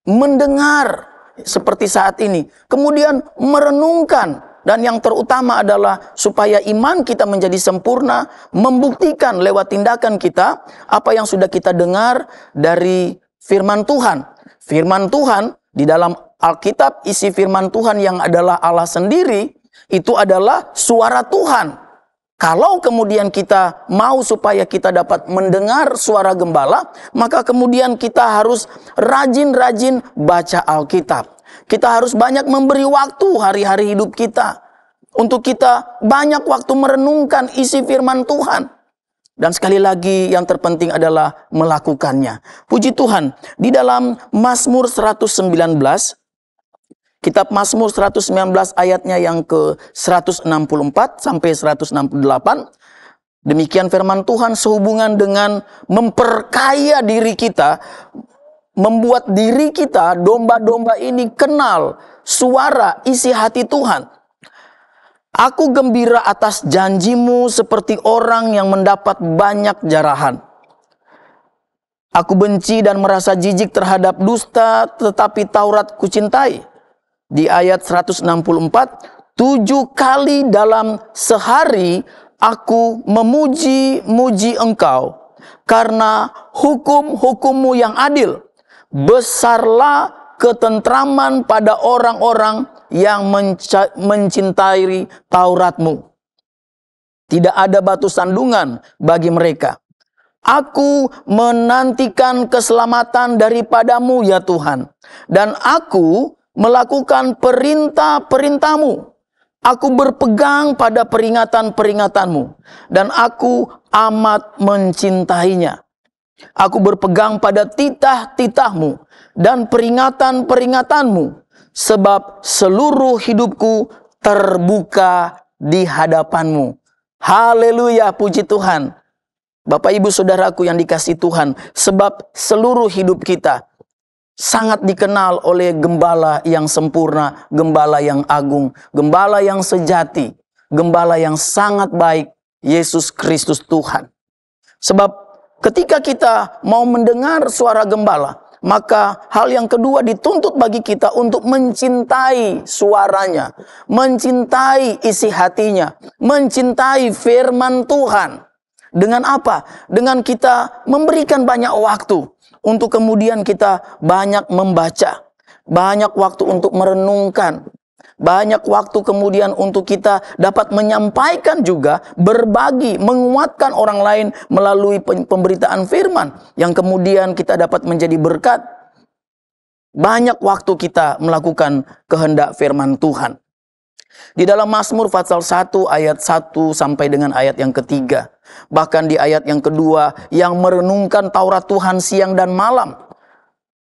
E: mendengar seperti saat ini, kemudian merenungkan, dan yang terutama adalah supaya iman kita menjadi sempurna, membuktikan lewat tindakan kita apa yang sudah kita dengar dari firman Tuhan. Firman Tuhan di dalam Alkitab, isi firman Tuhan yang adalah Allah sendiri, itu adalah suara Tuhan. Kalau kemudian kita mau supaya kita dapat mendengar suara gembala, maka kemudian kita harus rajin-rajin baca Alkitab. Kita harus banyak memberi waktu hari-hari hidup kita untuk kita banyak waktu merenungkan isi firman Tuhan. Dan sekali lagi yang terpenting adalah melakukannya. Puji Tuhan, di dalam Mazmur 119, Kitab Mazmur 119 ayatnya yang ke-164 sampai 168. Demikian firman Tuhan sehubungan dengan memperkaya diri kita, membuat diri kita, domba-domba ini kenal suara isi hati Tuhan. Aku gembira atas janjimu seperti orang yang mendapat banyak jarahan. Aku benci dan merasa jijik terhadap dusta, tetapi Taurat kucintai. Di ayat 164, 7 kali dalam sehari aku memuji-muji Engkau karena hukum-hukum-Mu yang adil. Besarlah ketentraman pada orang-orang yang mencintai Taurat-Mu. Tidak ada batu sandungan bagi mereka. Aku menantikan keselamatan daripada-Mu ya Tuhan. Dan aku melakukan perintah-perintah-Mu. Aku berpegang pada peringatan-peringatan-Mu. Dan aku amat mencintainya. Aku berpegang pada titah-titah-Mu dan peringatan-peringatan-Mu. Sebab seluruh hidupku terbuka di hadapan-Mu. Haleluya, puji Tuhan. Bapak ibu saudaraku yang dikasihi Tuhan. Sebab seluruh hidup kita sangat dikenal oleh gembala yang sempurna, gembala yang agung, gembala yang sejati, gembala yang sangat baik, Yesus Kristus Tuhan. Sebab ketika kita mau mendengar suara gembala, maka hal yang kedua dituntut bagi kita untuk mencintai suaranya, mencintai isi hatinya, mencintai firman Tuhan. Dengan apa? Dengan kita memberikan banyak waktu untuk kemudian kita banyak membaca, banyak waktu untuk merenungkan, banyak waktu kemudian untuk kita dapat menyampaikan juga, berbagi, menguatkan orang lain melalui pemberitaan firman yang kemudian kita dapat menjadi berkat. Banyak waktu kita melakukan kehendak firman Tuhan. Di dalam Mazmur pasal 1 ayat 1 sampai dengan ayat yang ketiga. Bahkan di ayat yang kedua, yang merenungkan Taurat Tuhan siang dan malam.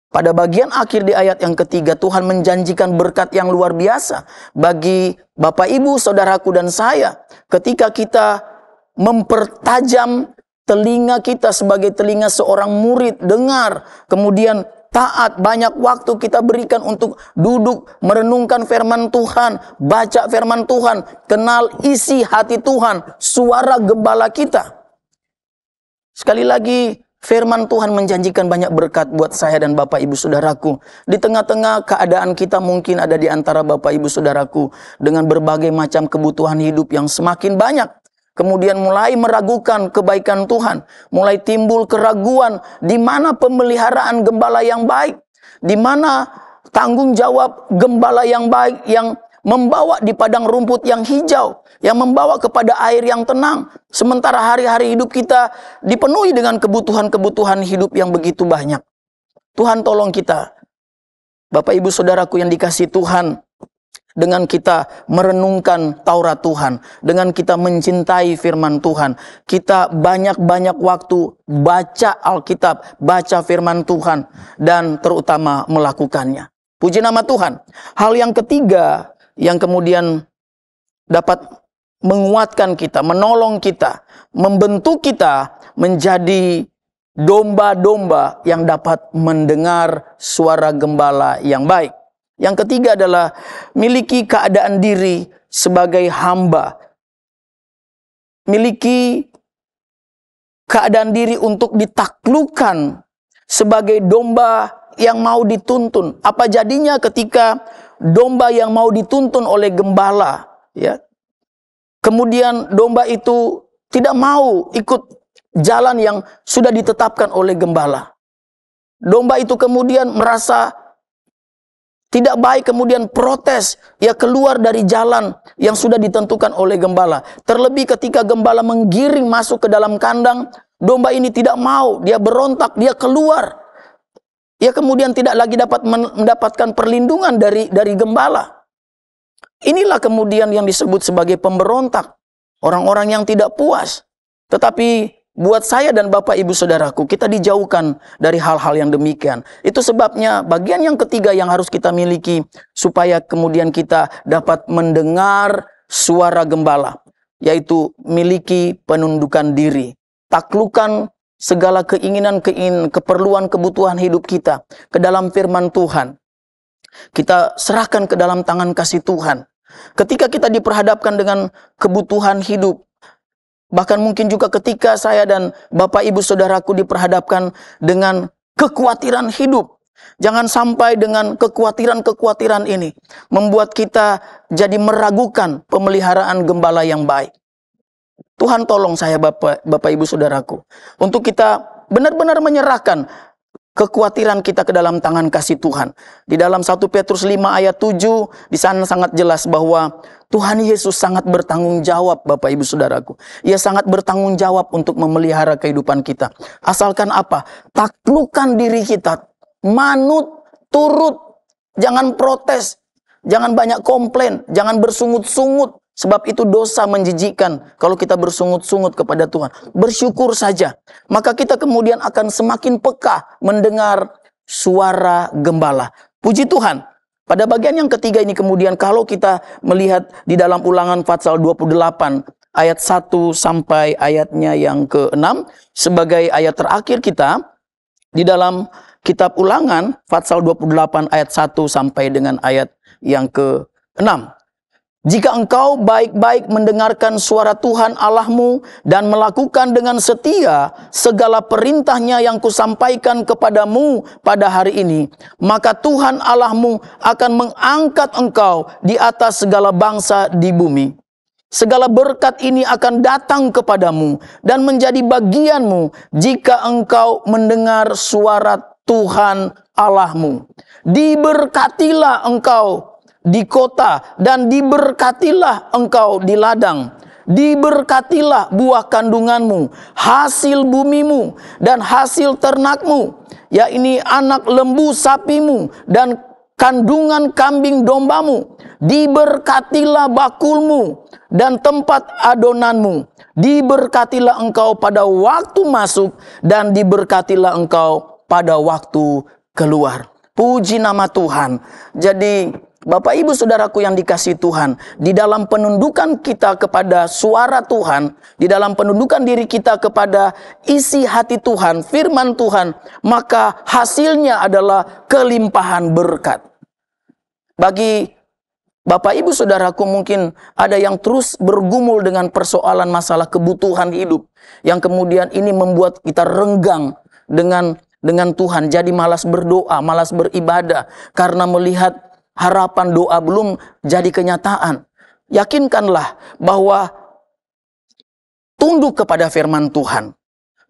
E: Pada bagian akhir di ayat yang ketiga, Tuhan menjanjikan berkat yang luar biasa bagi Bapak Ibu, saudaraku dan saya. Ketika kita mempertajam telinga kita sebagai telinga seorang murid, dengar, kemudian taat, banyak waktu kita berikan untuk duduk, merenungkan firman Tuhan, baca firman Tuhan, kenal isi hati Tuhan, suara gembala kita. Sekali lagi, firman Tuhan menjanjikan banyak berkat buat saya dan Bapak Ibu Saudaraku. Di tengah-tengah keadaan kita mungkin ada di antara Bapak Ibu Saudaraku dengan berbagai macam kebutuhan hidup yang semakin banyak. Kemudian mulai meragukan kebaikan Tuhan. Mulai timbul keraguan di mana pemeliharaan gembala yang baik. Di mana tanggung jawab gembala yang baik yang membawa di padang rumput yang hijau. Yang membawa kepada air yang tenang. Sementara hari-hari hidup kita dipenuhi dengan kebutuhan-kebutuhan hidup yang begitu banyak. Tuhan tolong kita. Bapak Ibu Saudaraku yang dikasihi Tuhan. Dengan kita merenungkan Taurat Tuhan, dengan kita mencintai firman Tuhan, kita banyak-banyak waktu baca Alkitab, baca firman Tuhan, dan terutama melakukannya. Puji nama Tuhan. Hal yang ketiga yang kemudian dapat menguatkan kita, menolong kita, membentuk kita menjadi domba-domba yang dapat mendengar suara gembala yang baik. Yang ketiga adalah miliki keadaan diri sebagai hamba. Miliki keadaan diri untuk ditaklukkan sebagai domba yang mau dituntun. Apa jadinya ketika domba yang mau dituntun oleh gembala, ya? Kemudian domba itu tidak mau ikut jalan yang sudah ditetapkan oleh gembala. Domba itu kemudian merasa tidak baik, kemudian protes, ya keluar dari jalan yang sudah ditentukan oleh gembala. Terlebih ketika gembala menggiring masuk ke dalam kandang, domba ini tidak mau, dia berontak, dia keluar. Ia kemudian tidak lagi dapat mendapatkan perlindungan dari gembala. Inilah kemudian yang disebut sebagai pemberontak. Orang-orang yang tidak puas. Tetapi buat saya dan Bapak Ibu Saudaraku, kita dijauhkan dari hal-hal yang demikian. Itu sebabnya bagian yang ketiga yang harus kita miliki supaya kemudian kita dapat mendengar suara gembala, yaitu miliki penundukan diri. Taklukan segala keinginan, keperluan, kebutuhan hidup kita ke dalam firman Tuhan. Kita serahkan ke dalam tangan kasih Tuhan. Ketika kita diperhadapkan dengan kebutuhan hidup, bahkan mungkin juga ketika saya dan Bapak Ibu Saudaraku diperhadapkan dengan kekhawatiran hidup, jangan sampai dengan kekhawatiran ini membuat kita jadi meragukan pemeliharaan gembala yang baik. Tuhan tolong saya Bapak Ibu Saudaraku, untuk kita benar-benar menyerahkan kekhawatiran kita ke dalam tangan kasih Tuhan. Di dalam 1 Petrus 5 ayat 7, di sana sangat jelas bahwa Tuhan Yesus sangat bertanggung jawab Bapak Ibu Saudaraku. Ia sangat bertanggung jawab untuk memelihara kehidupan kita. Asalkan apa? Taklukkan diri kita. Manut, turut, jangan protes, jangan banyak komplain, jangan bersungut-sungut. Sebab itu dosa menjijikkan kalau kita bersungut-sungut kepada Tuhan. Bersyukur saja. Maka kita kemudian akan semakin peka mendengar suara gembala. Puji Tuhan. Pada bagian yang ketiga ini kemudian kalau kita melihat di dalam Ulangan pasal 28 ayat 1 sampai ayatnya yang ke-6. Sebagai ayat terakhir kita di dalam kitab Ulangan pasal 28 ayat 1 sampai dengan ayat yang ke-6. Jika engkau baik-baik mendengarkan suara Tuhan Allahmu dan melakukan dengan setia segala perintahnya yang kusampaikan kepadamu pada hari ini, maka Tuhan Allahmu akan mengangkat engkau di atas segala bangsa di bumi. Segala berkat ini akan datang kepadamu dan menjadi bagianmu jika engkau mendengar suara Tuhan Allahmu. Diberkatilah engkau di kota dan diberkatilah engkau di ladang. Diberkatilah buah kandunganmu, hasil bumimu dan hasil ternakmu, yakni anak lembu sapimu dan kandungan kambing dombamu. Diberkatilah bakulmu dan tempat adonanmu. Diberkatilah engkau pada waktu masuk dan diberkatilah engkau pada waktu keluar. Puji nama Tuhan. Jadi Bapak Ibu Saudaraku yang dikasihi Tuhan, di dalam penundukan kita kepada suara Tuhan, di dalam penundukan diri kita kepada isi hati Tuhan, firman Tuhan, maka hasilnya adalah kelimpahan berkat. Bagi Bapak Ibu Saudaraku mungkin ada yang terus bergumul dengan persoalan masalah kebutuhan hidup, yang kemudian ini membuat kita renggang dengan Tuhan, jadi malas berdoa, malas beribadah, karena melihat harapan doa belum jadi kenyataan. Yakinkanlah bahwa tunduk kepada firman Tuhan.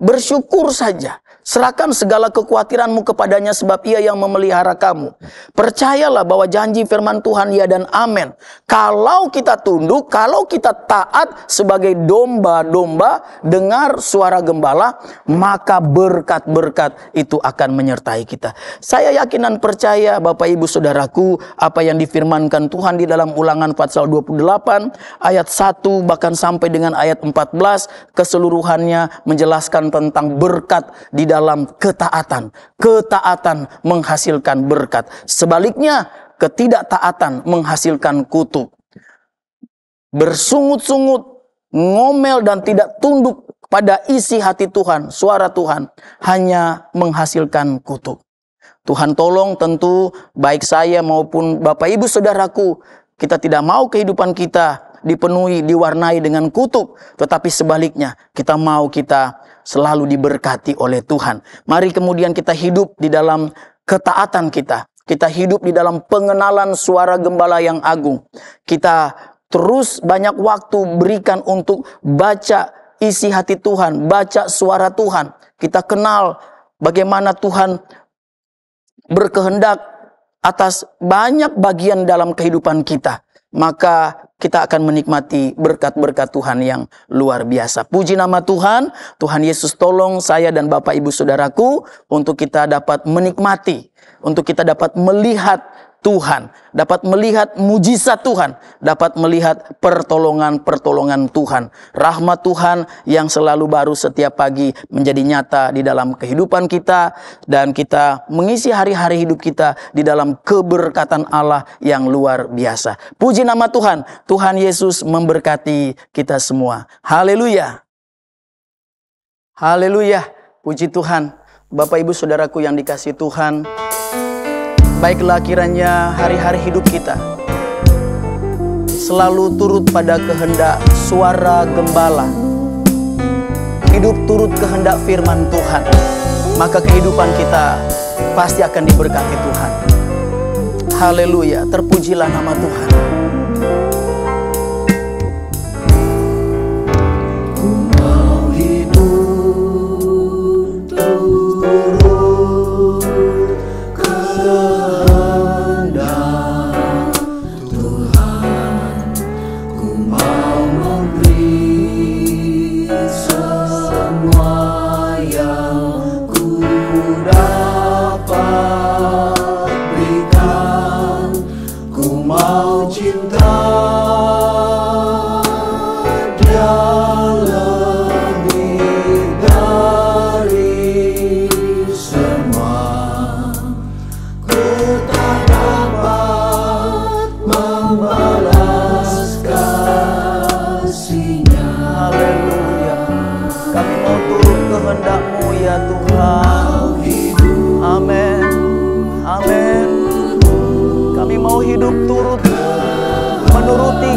E: Bersyukur saja. Serahkan segala kekhawatiranmu kepadanya sebab ia yang memelihara kamu. Percayalah bahwa janji firman Tuhan ya dan amin. Kalau kita tunduk, kalau kita taat sebagai domba-domba, dengar suara gembala, maka berkat-berkat itu akan menyertai kita. Saya yakin dan percaya Bapak Ibu Saudaraku, apa yang difirmankan Tuhan di dalam Ulangan pasal 28 ayat 1 bahkan sampai dengan ayat 14 keseluruhannya menjelaskan tentang berkat di dalam ketaatan. Ketaatan menghasilkan berkat. Sebaliknya, ketidaktaatan menghasilkan kutuk. Bersungut-sungut, ngomel dan tidak tunduk pada isi hati Tuhan, suara Tuhan, hanya menghasilkan kutuk. Tuhan tolong, tentu baik saya maupun Bapak Ibu Saudaraku, kita tidak mau kehidupan kita dipenuhi, diwarnai dengan kutuk. Tetapi sebaliknya, kita mau kita selalu diberkati oleh Tuhan. Mari kemudian kita hidup di dalam ketaatan kita. Kita hidup di dalam pengenalan suara gembala yang agung. Kita terus banyak waktu berikan untuk baca isi hati Tuhan, baca suara Tuhan. Kita kenal bagaimana Tuhan berkehendak atas banyak bagian dalam kehidupan kita. Maka kita akan menikmati berkat-berkat Tuhan yang luar biasa. Puji nama Tuhan. Tuhan Yesus tolong saya dan Bapak Ibu Saudaraku untuk kita dapat menikmati, untuk kita dapat melihat Tuhan, dapat melihat mujizat Tuhan, dapat melihat pertolongan-pertolongan Tuhan. Rahmat Tuhan yang selalu baru setiap pagi menjadi nyata di dalam kehidupan kita, dan kita mengisi hari-hari hidup kita di dalam keberkatan Allah yang luar biasa. Puji nama Tuhan. Tuhan Yesus memberkati kita semua. Haleluya. Haleluya. Puji Tuhan. Bapak Ibu Saudaraku yang dikasihi Tuhan, baiklah kiranya hari-hari hidup kita selalu turut pada kehendak suara gembala, hidup turut kehendak firman Tuhan, maka kehidupan kita pasti akan diberkati Tuhan. Haleluya, terpujilah nama Tuhan.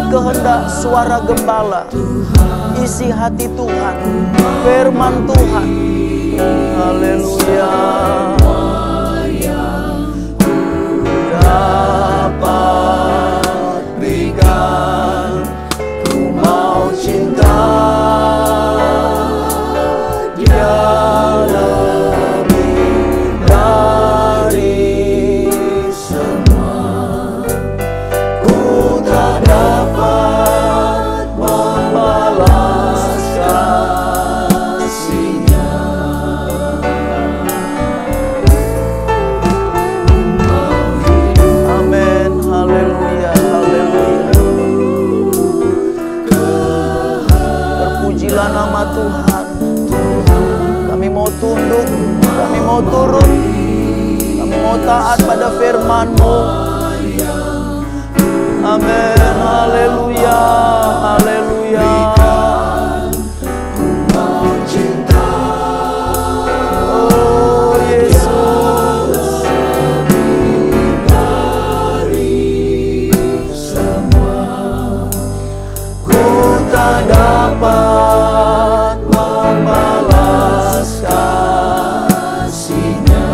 E: Kehendak suara gembala, isi hati Tuhan, firman Tuhan. Haleluya. Dapat berikan, ku mau cinta Dia lebih dari semua. Ku tak dapat membalas kasih-Nya. Amin, haleluya, haleluya. Terpujilah nama Tuhan. Kami mau tunduk, kami mau turun, kami mau taat pada firman-Mu. Amin, haleluya, haleluya. Oh Yesus, ku tak dapat membalas kasih-Nya.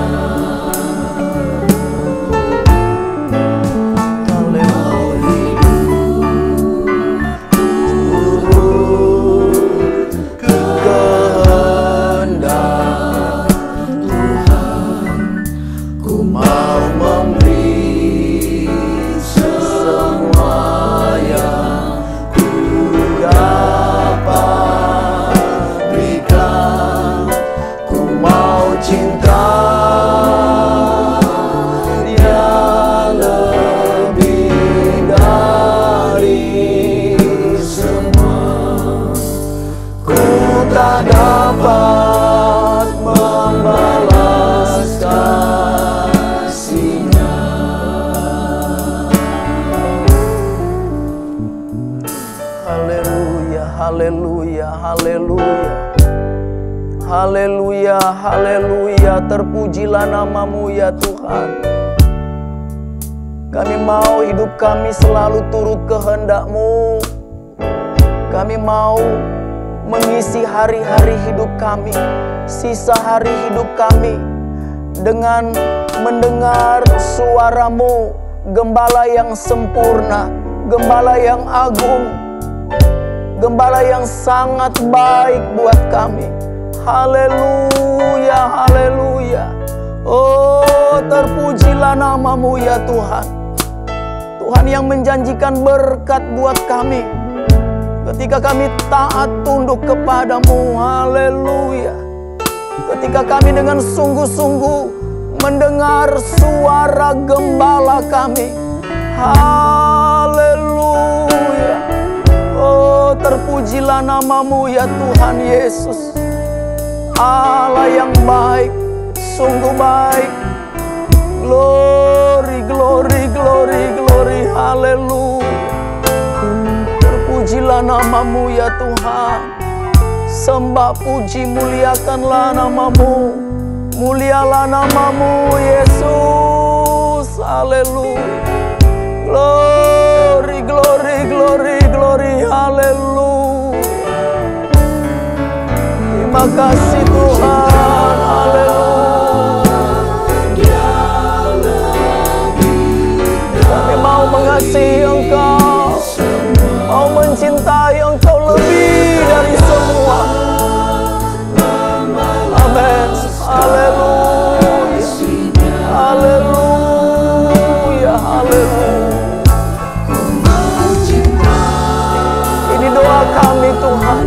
E: Haleluya, haleluya, terpujilah nama-Mu ya Tuhan. Kami mau hidup kami selalu turut kehendak-Mu. Kami mau mengisi hari-hari hidup kami, sisa hari hidup kami, dengan mendengar suara-Mu, Gembala yang sempurna, Gembala yang agung, Gembala yang sangat baik buat kami. Haleluya, haleluya. Oh, terpujilah nama-Mu ya Tuhan. Tuhan yang menjanjikan berkat buat kami ketika kami taat tunduk kepadamu. Haleluya. Ketika kami dengan sungguh-sungguh mendengar suara Gembala kami. Haleluya. Oh, terpujilah nama-Mu ya Tuhan Yesus. Allah yang baik, sungguh baik. Glory, glory, glory, glory. Haleluya. Terpujilah nama-Mu ya Tuhan. Sembah, puji, muliakanlah nama-Mu. Mulialah nama-Mu Yesus. Haleluya. Glory. glory, glory, glory, glory. Haleluya. Terima kasih Tuhan. Haleluya. Kami mau mengasihi Engkau, mau mencintai Engkau lebih dari semua. Amin. Haleluya. Haleluya. Haleluya. Ini doa kami Tuhan.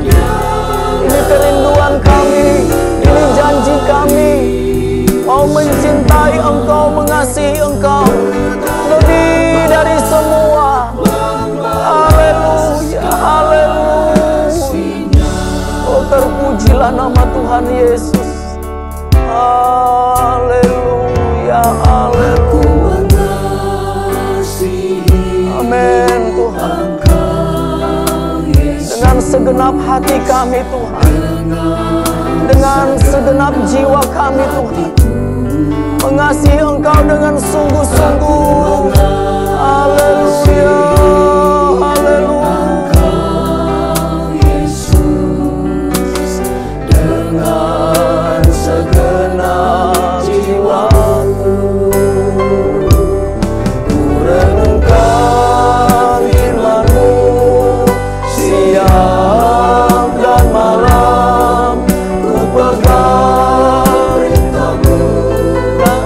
E: Ini kerinduan kami. Ini janji kami. Mau mencintai Engkau, mengasihi Engkau lebih dari semua. Haleluya. Haleluya. Oh, terpujilah nama Tuhan Yesus. Haleluya. Haleluya. Amin Tuhan. Dengan segenap hati kami Tuhan, dengan segenap jiwa kami Tuhan, mengasihi Engkau dengan sungguh-sungguh. Haleluya. Haleluya. Dengan segenap jiwaku, ku renungkan firman-Mu siang dan malam, ku pegang perintah-Mu dan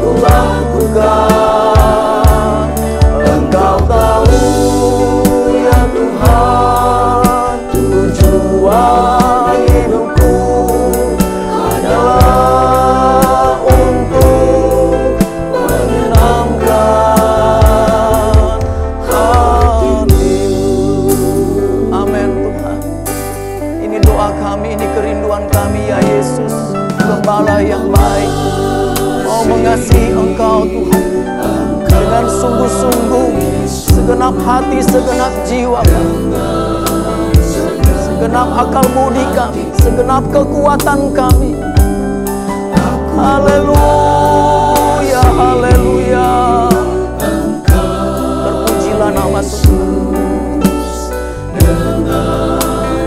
E: ku lakukan. Engkau tahu ya Tuhan, tujuan hidupku hanyalah untuk menyenangkan hati-Mu. Amin Tuhan. Ini doa kami, ini kerinduan kami ya Yesus, Gembala yang baik. Mau mengasihi Engkau Tuhan dengan sungguh-sungguh, segenap hati, segenap jiwa kami, segenap akal budi kami, segenap kekuatan kami. Haleluya. Haleluya. Terpujilah nama Tuhan.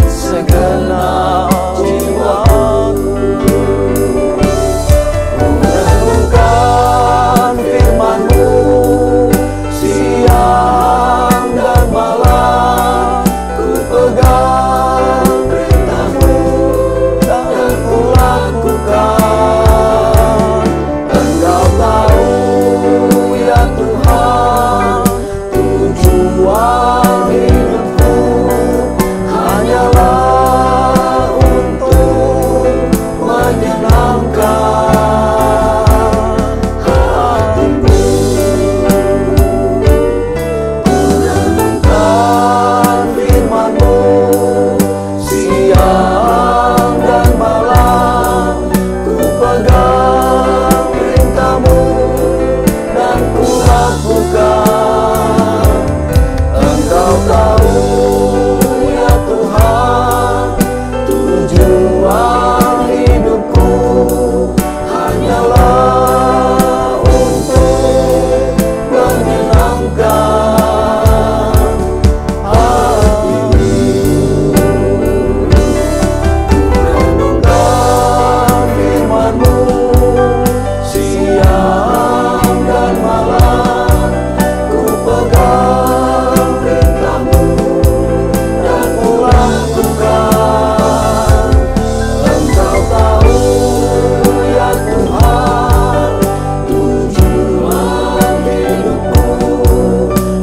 E: Segenap jiwaku, ku renungkan firman-Mu siang dan malam, ku pegang perintah-Mu dan ku lakukan. Engkau tahu ya Tuhan, tujuan hidupku hanyalah untuk menyenangkan hati-Mu. Ku renungkan firman-Mu siang dan malam, ku pegang perintah-Mu dan ku lakukan. Engkau tahu ya Tuhan, tujuan hidupku hanyalah untuk menyenangkan hati-Mu. Renungkan firman-Mu siang dan malam, ku pegang perintah-Mu dan ku lakukan. Engkau tahu ya Tuhan, tujuan hidupku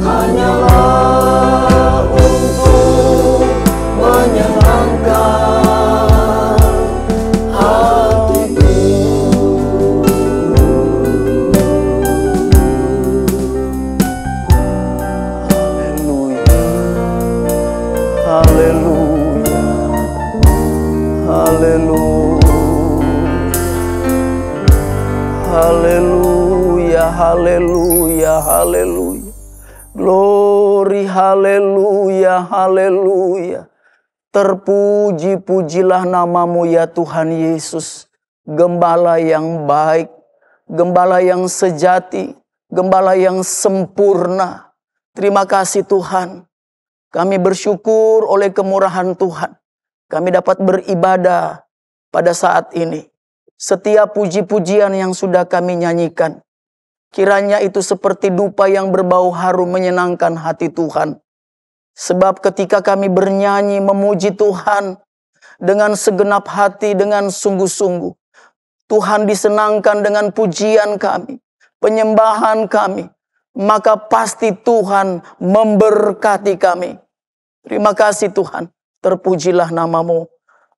E: hanyalah untuk menyenangkan hati-Mu. Haleluya. Haleluya. Haleluya. Haleluya. Haleluya. Glory. Haleluya. Haleluya. Terpuji-pujilah nama-Mu ya Tuhan Yesus, Gembala yang baik, Gembala yang sejati, Gembala yang sempurna. Terima kasih Tuhan. Kami bersyukur oleh kemurahan Tuhan. Kami dapat beribadah pada saat ini. Setiap puji-pujian yang sudah kami nyanyikan, kiranya itu seperti dupa yang berbau harum menyenangkan hati Tuhan. Sebab ketika kami bernyanyi memuji Tuhan dengan segenap hati, dengan sungguh-sungguh, Tuhan disenangkan dengan pujian kami, penyembahan kami, maka pasti Tuhan memberkati kami. Terima kasih Tuhan, terpujilah nama-Mu.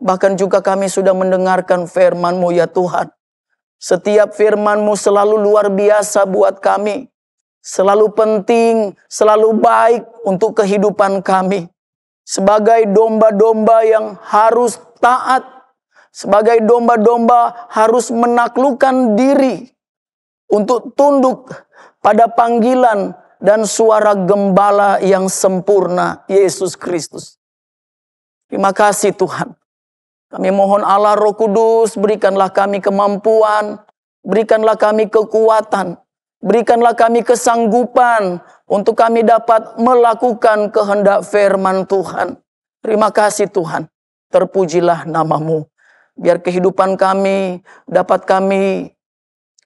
E: Bahkan juga kami sudah mendengarkan firman-Mu ya Tuhan. Setiap firman-Mu selalu luar biasa buat kami. Selalu penting, selalu baik untuk kehidupan kami. Sebagai domba-domba yang harus taat. Sebagai domba-domba harus menaklukkan diri. Untuk tunduk pada panggilan dan suara gembala yang sempurna, Yesus Kristus. Terima kasih Tuhan. Kami mohon Allah Roh Kudus, berikanlah kami kemampuan, berikanlah kami kekuatan, berikanlah kami kesanggupan untuk kami dapat melakukan kehendak firman Tuhan. Terima kasih Tuhan, terpujilah nama-Mu. Biar kehidupan kami dapat kami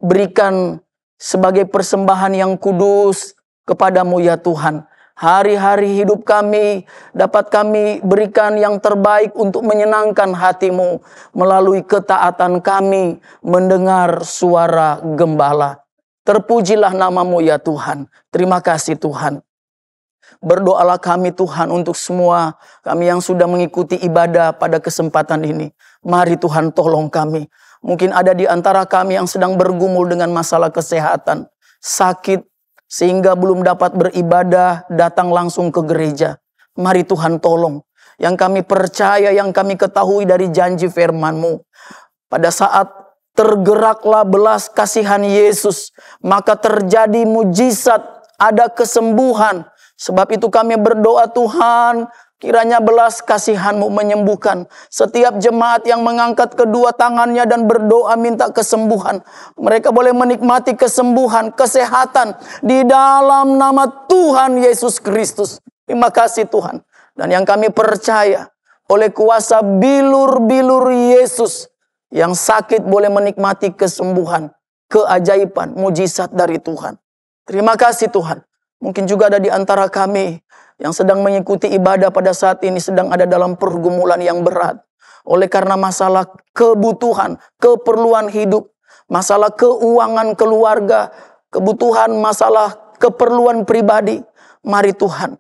E: berikan sebagai persembahan yang kudus kepadamu ya Tuhan. Hari-hari hidup kami dapat kami berikan yang terbaik untuk menyenangkan hati-Mu melalui ketaatan kami mendengar suara gembala. Terpujilah nama-Mu ya Tuhan. Terima kasih Tuhan. Berdoalah kami Tuhan untuk semua kami yang sudah mengikuti ibadah pada kesempatan ini. Mari Tuhan tolong kami. Mungkin ada di antara kami yang sedang bergumul dengan masalah kesehatan, sakit, sehingga belum dapat beribadah, datang langsung ke gereja. Mari Tuhan tolong. Yang kami percaya, yang kami ketahui dari janji firman-Mu. Pada saat tergeraklah belas kasihan Yesus, maka terjadi mujizat, ada kesembuhan. Sebab itu kami berdoa Tuhan, kiranya belas kasihan-Mu menyembuhkan setiap jemaat yang mengangkat kedua tangannya dan berdoa minta kesembuhan. Mereka boleh menikmati kesembuhan, kesehatan di dalam nama Tuhan Yesus Kristus. Terima kasih Tuhan. Dan yang kami percaya oleh kuasa bilur-bilur Yesus yang sakit boleh menikmati kesembuhan, keajaiban, mujizat dari Tuhan. Terima kasih Tuhan. Mungkin juga ada di antara kami yang sedang mengikuti ibadah pada saat ini sedang ada dalam pergumulan yang berat. Oleh karena masalah kebutuhan, keperluan hidup, masalah keuangan keluarga, kebutuhan, masalah keperluan pribadi. Mari Tuhan,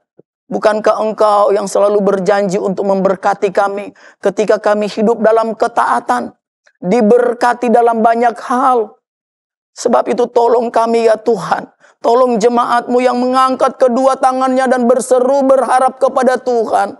E: bukankah Engkau yang selalu berjanji untuk memberkati kami ketika kami hidup dalam ketaatan, diberkati dalam banyak hal. Sebab itu tolong kami ya Tuhan. Tolong jemaat-Mu yang mengangkat kedua tangannya dan berseru berharap kepada Tuhan.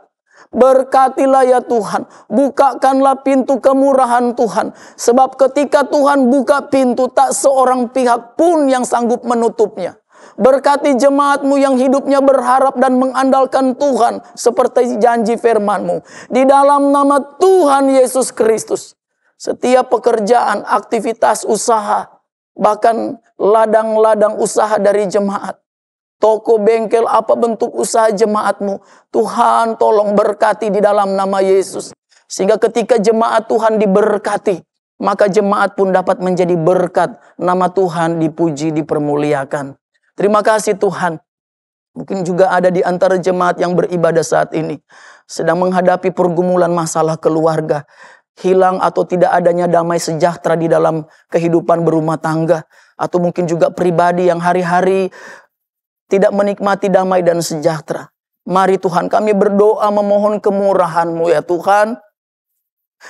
E: Berkatilah ya Tuhan. Bukakanlah pintu kemurahan Tuhan. Sebab ketika Tuhan buka pintu, tak seorang pihak pun yang sanggup menutupnya. Berkati jemaat-Mu yang hidupnya berharap dan mengandalkan Tuhan. Seperti janji firman-Mu. Di dalam nama Tuhan Yesus Kristus. Setiap pekerjaan, aktivitas usaha, bahkan ladang-ladang usaha dari jemaat, toko, bengkel, apa bentuk usaha jemaat-Mu, Tuhan tolong berkati di dalam nama Yesus. Sehingga ketika jemaat Tuhan diberkati, maka jemaat pun dapat menjadi berkat. Nama Tuhan dipuji, dipermuliakan. Terima kasih Tuhan. Mungkin juga ada di antara jemaat yang beribadah saat ini sedang menghadapi pergumulan masalah keluarga. Hilang atau tidak adanya damai sejahtera di dalam kehidupan berumah tangga. Atau mungkin juga pribadi yang hari-hari tidak menikmati damai dan sejahtera. Mari Tuhan, kami berdoa memohon kemurahan-Mu ya Tuhan.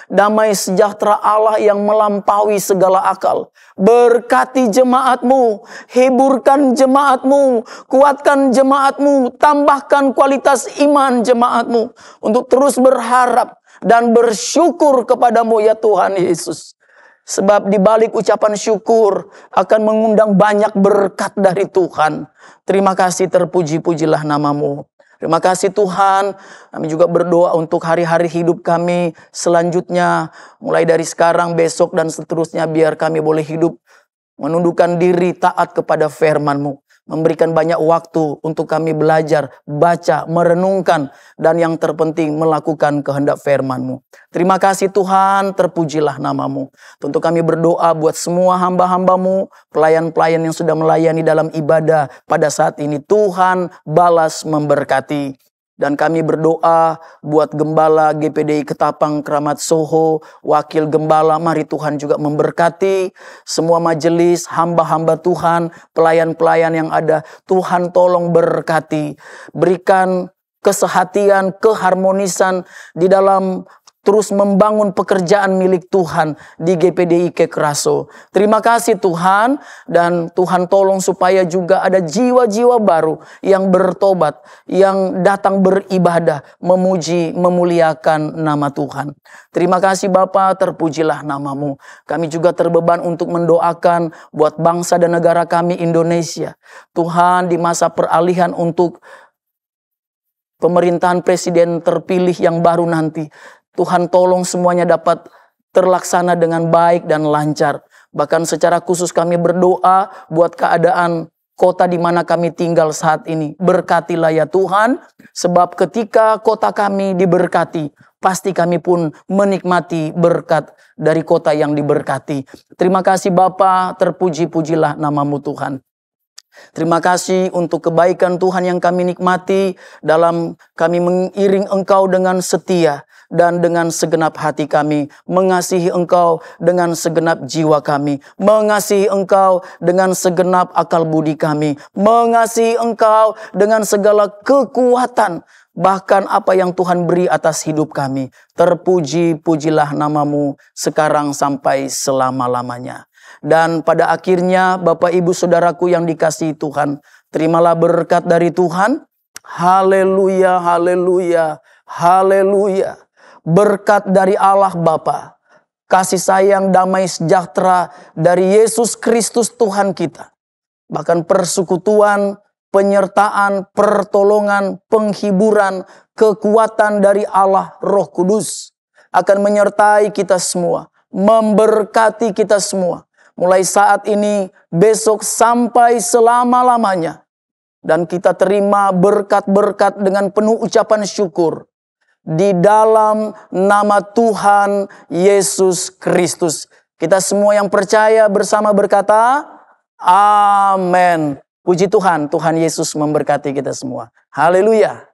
E: Damai sejahtera Allah yang melampaui segala akal. Berkati jemaat-Mu, hiburkan jemaat-Mu, kuatkan jemaat-Mu, tambahkan kualitas iman jemaat-Mu untuk terus berharap dan bersyukur kepadamu ya Tuhan Yesus. Sebab di balik ucapan syukur akan mengundang banyak berkat dari Tuhan. Terima kasih, terpuji-pujilah nama-Mu. Terima kasih Tuhan. Kami juga berdoa untuk hari-hari hidup kami selanjutnya. Mulai dari sekarang, besok dan seterusnya. Biar kami boleh hidup menundukkan diri taat kepada firman-Mu. memberikan banyak waktu untuk kami belajar, baca, merenungkan, dan yang terpenting melakukan kehendak firman-Mu. Terima kasih Tuhan, terpujilah nama-Mu. Tentu kami berdoa buat semua hamba-hamba-Mu, pelayan-pelayan yang sudah melayani dalam ibadah pada saat ini. Tuhan balas memberkati. Dan kami berdoa buat Gembala GPDI Ketapang Keramat Soho, Wakil Gembala, mari Tuhan juga memberkati semua majelis, hamba-hamba Tuhan, pelayan-pelayan yang ada. Tuhan tolong berkati, berikan kesehatian, keharmonisan di dalam terus membangun pekerjaan milik Tuhan di GPDI Kekeraso. Terima kasih Tuhan, dan Tuhan tolong supaya juga ada jiwa-jiwa baru yang bertobat, yang datang beribadah, memuji, memuliakan nama Tuhan. Terima kasih Bapa, terpujilah nama-Mu. Kami juga terbeban untuk mendoakan buat bangsa dan negara kami Indonesia. Tuhan, di masa peralihan untuk pemerintahan presiden terpilih yang baru nanti, Tuhan tolong semuanya dapat terlaksana dengan baik dan lancar. Bahkan secara khusus kami berdoa buat keadaan kota di mana kami tinggal saat ini. Berkatilah ya Tuhan, sebab ketika kota kami diberkati, pasti kami pun menikmati berkat dari kota yang diberkati. Terima kasih Bapa, terpuji-pujilah nama-Mu Tuhan. Terima kasih untuk kebaikan Tuhan yang kami nikmati dalam kami mengiring Engkau dengan setia dan dengan segenap hati kami, mengasihi Engkau dengan segenap jiwa kami, mengasihi Engkau dengan segenap akal budi kami, mengasihi Engkau dengan segala kekuatan, bahkan apa yang Tuhan beri atas hidup kami. Terpuji-pujilah nama-Mu sekarang sampai selama-lamanya. Dan pada akhirnya Bapak Ibu Saudaraku yang dikasihi Tuhan, terimalah berkat dari Tuhan. Haleluya, haleluya, haleluya. Berkat dari Allah Bapa, kasih sayang, damai sejahtera dari Yesus Kristus Tuhan kita, bahkan persekutuan, penyertaan, pertolongan, penghiburan, kekuatan dari Allah Roh Kudus akan menyertai kita semua, memberkati kita semua. Mulai saat ini, besok sampai selama-lamanya. Dan kita terima berkat-berkat dengan penuh ucapan syukur. Di dalam nama Tuhan Yesus Kristus. Kita semua yang percaya bersama berkata, amin. Puji Tuhan, Tuhan Yesus memberkati kita semua. Haleluya.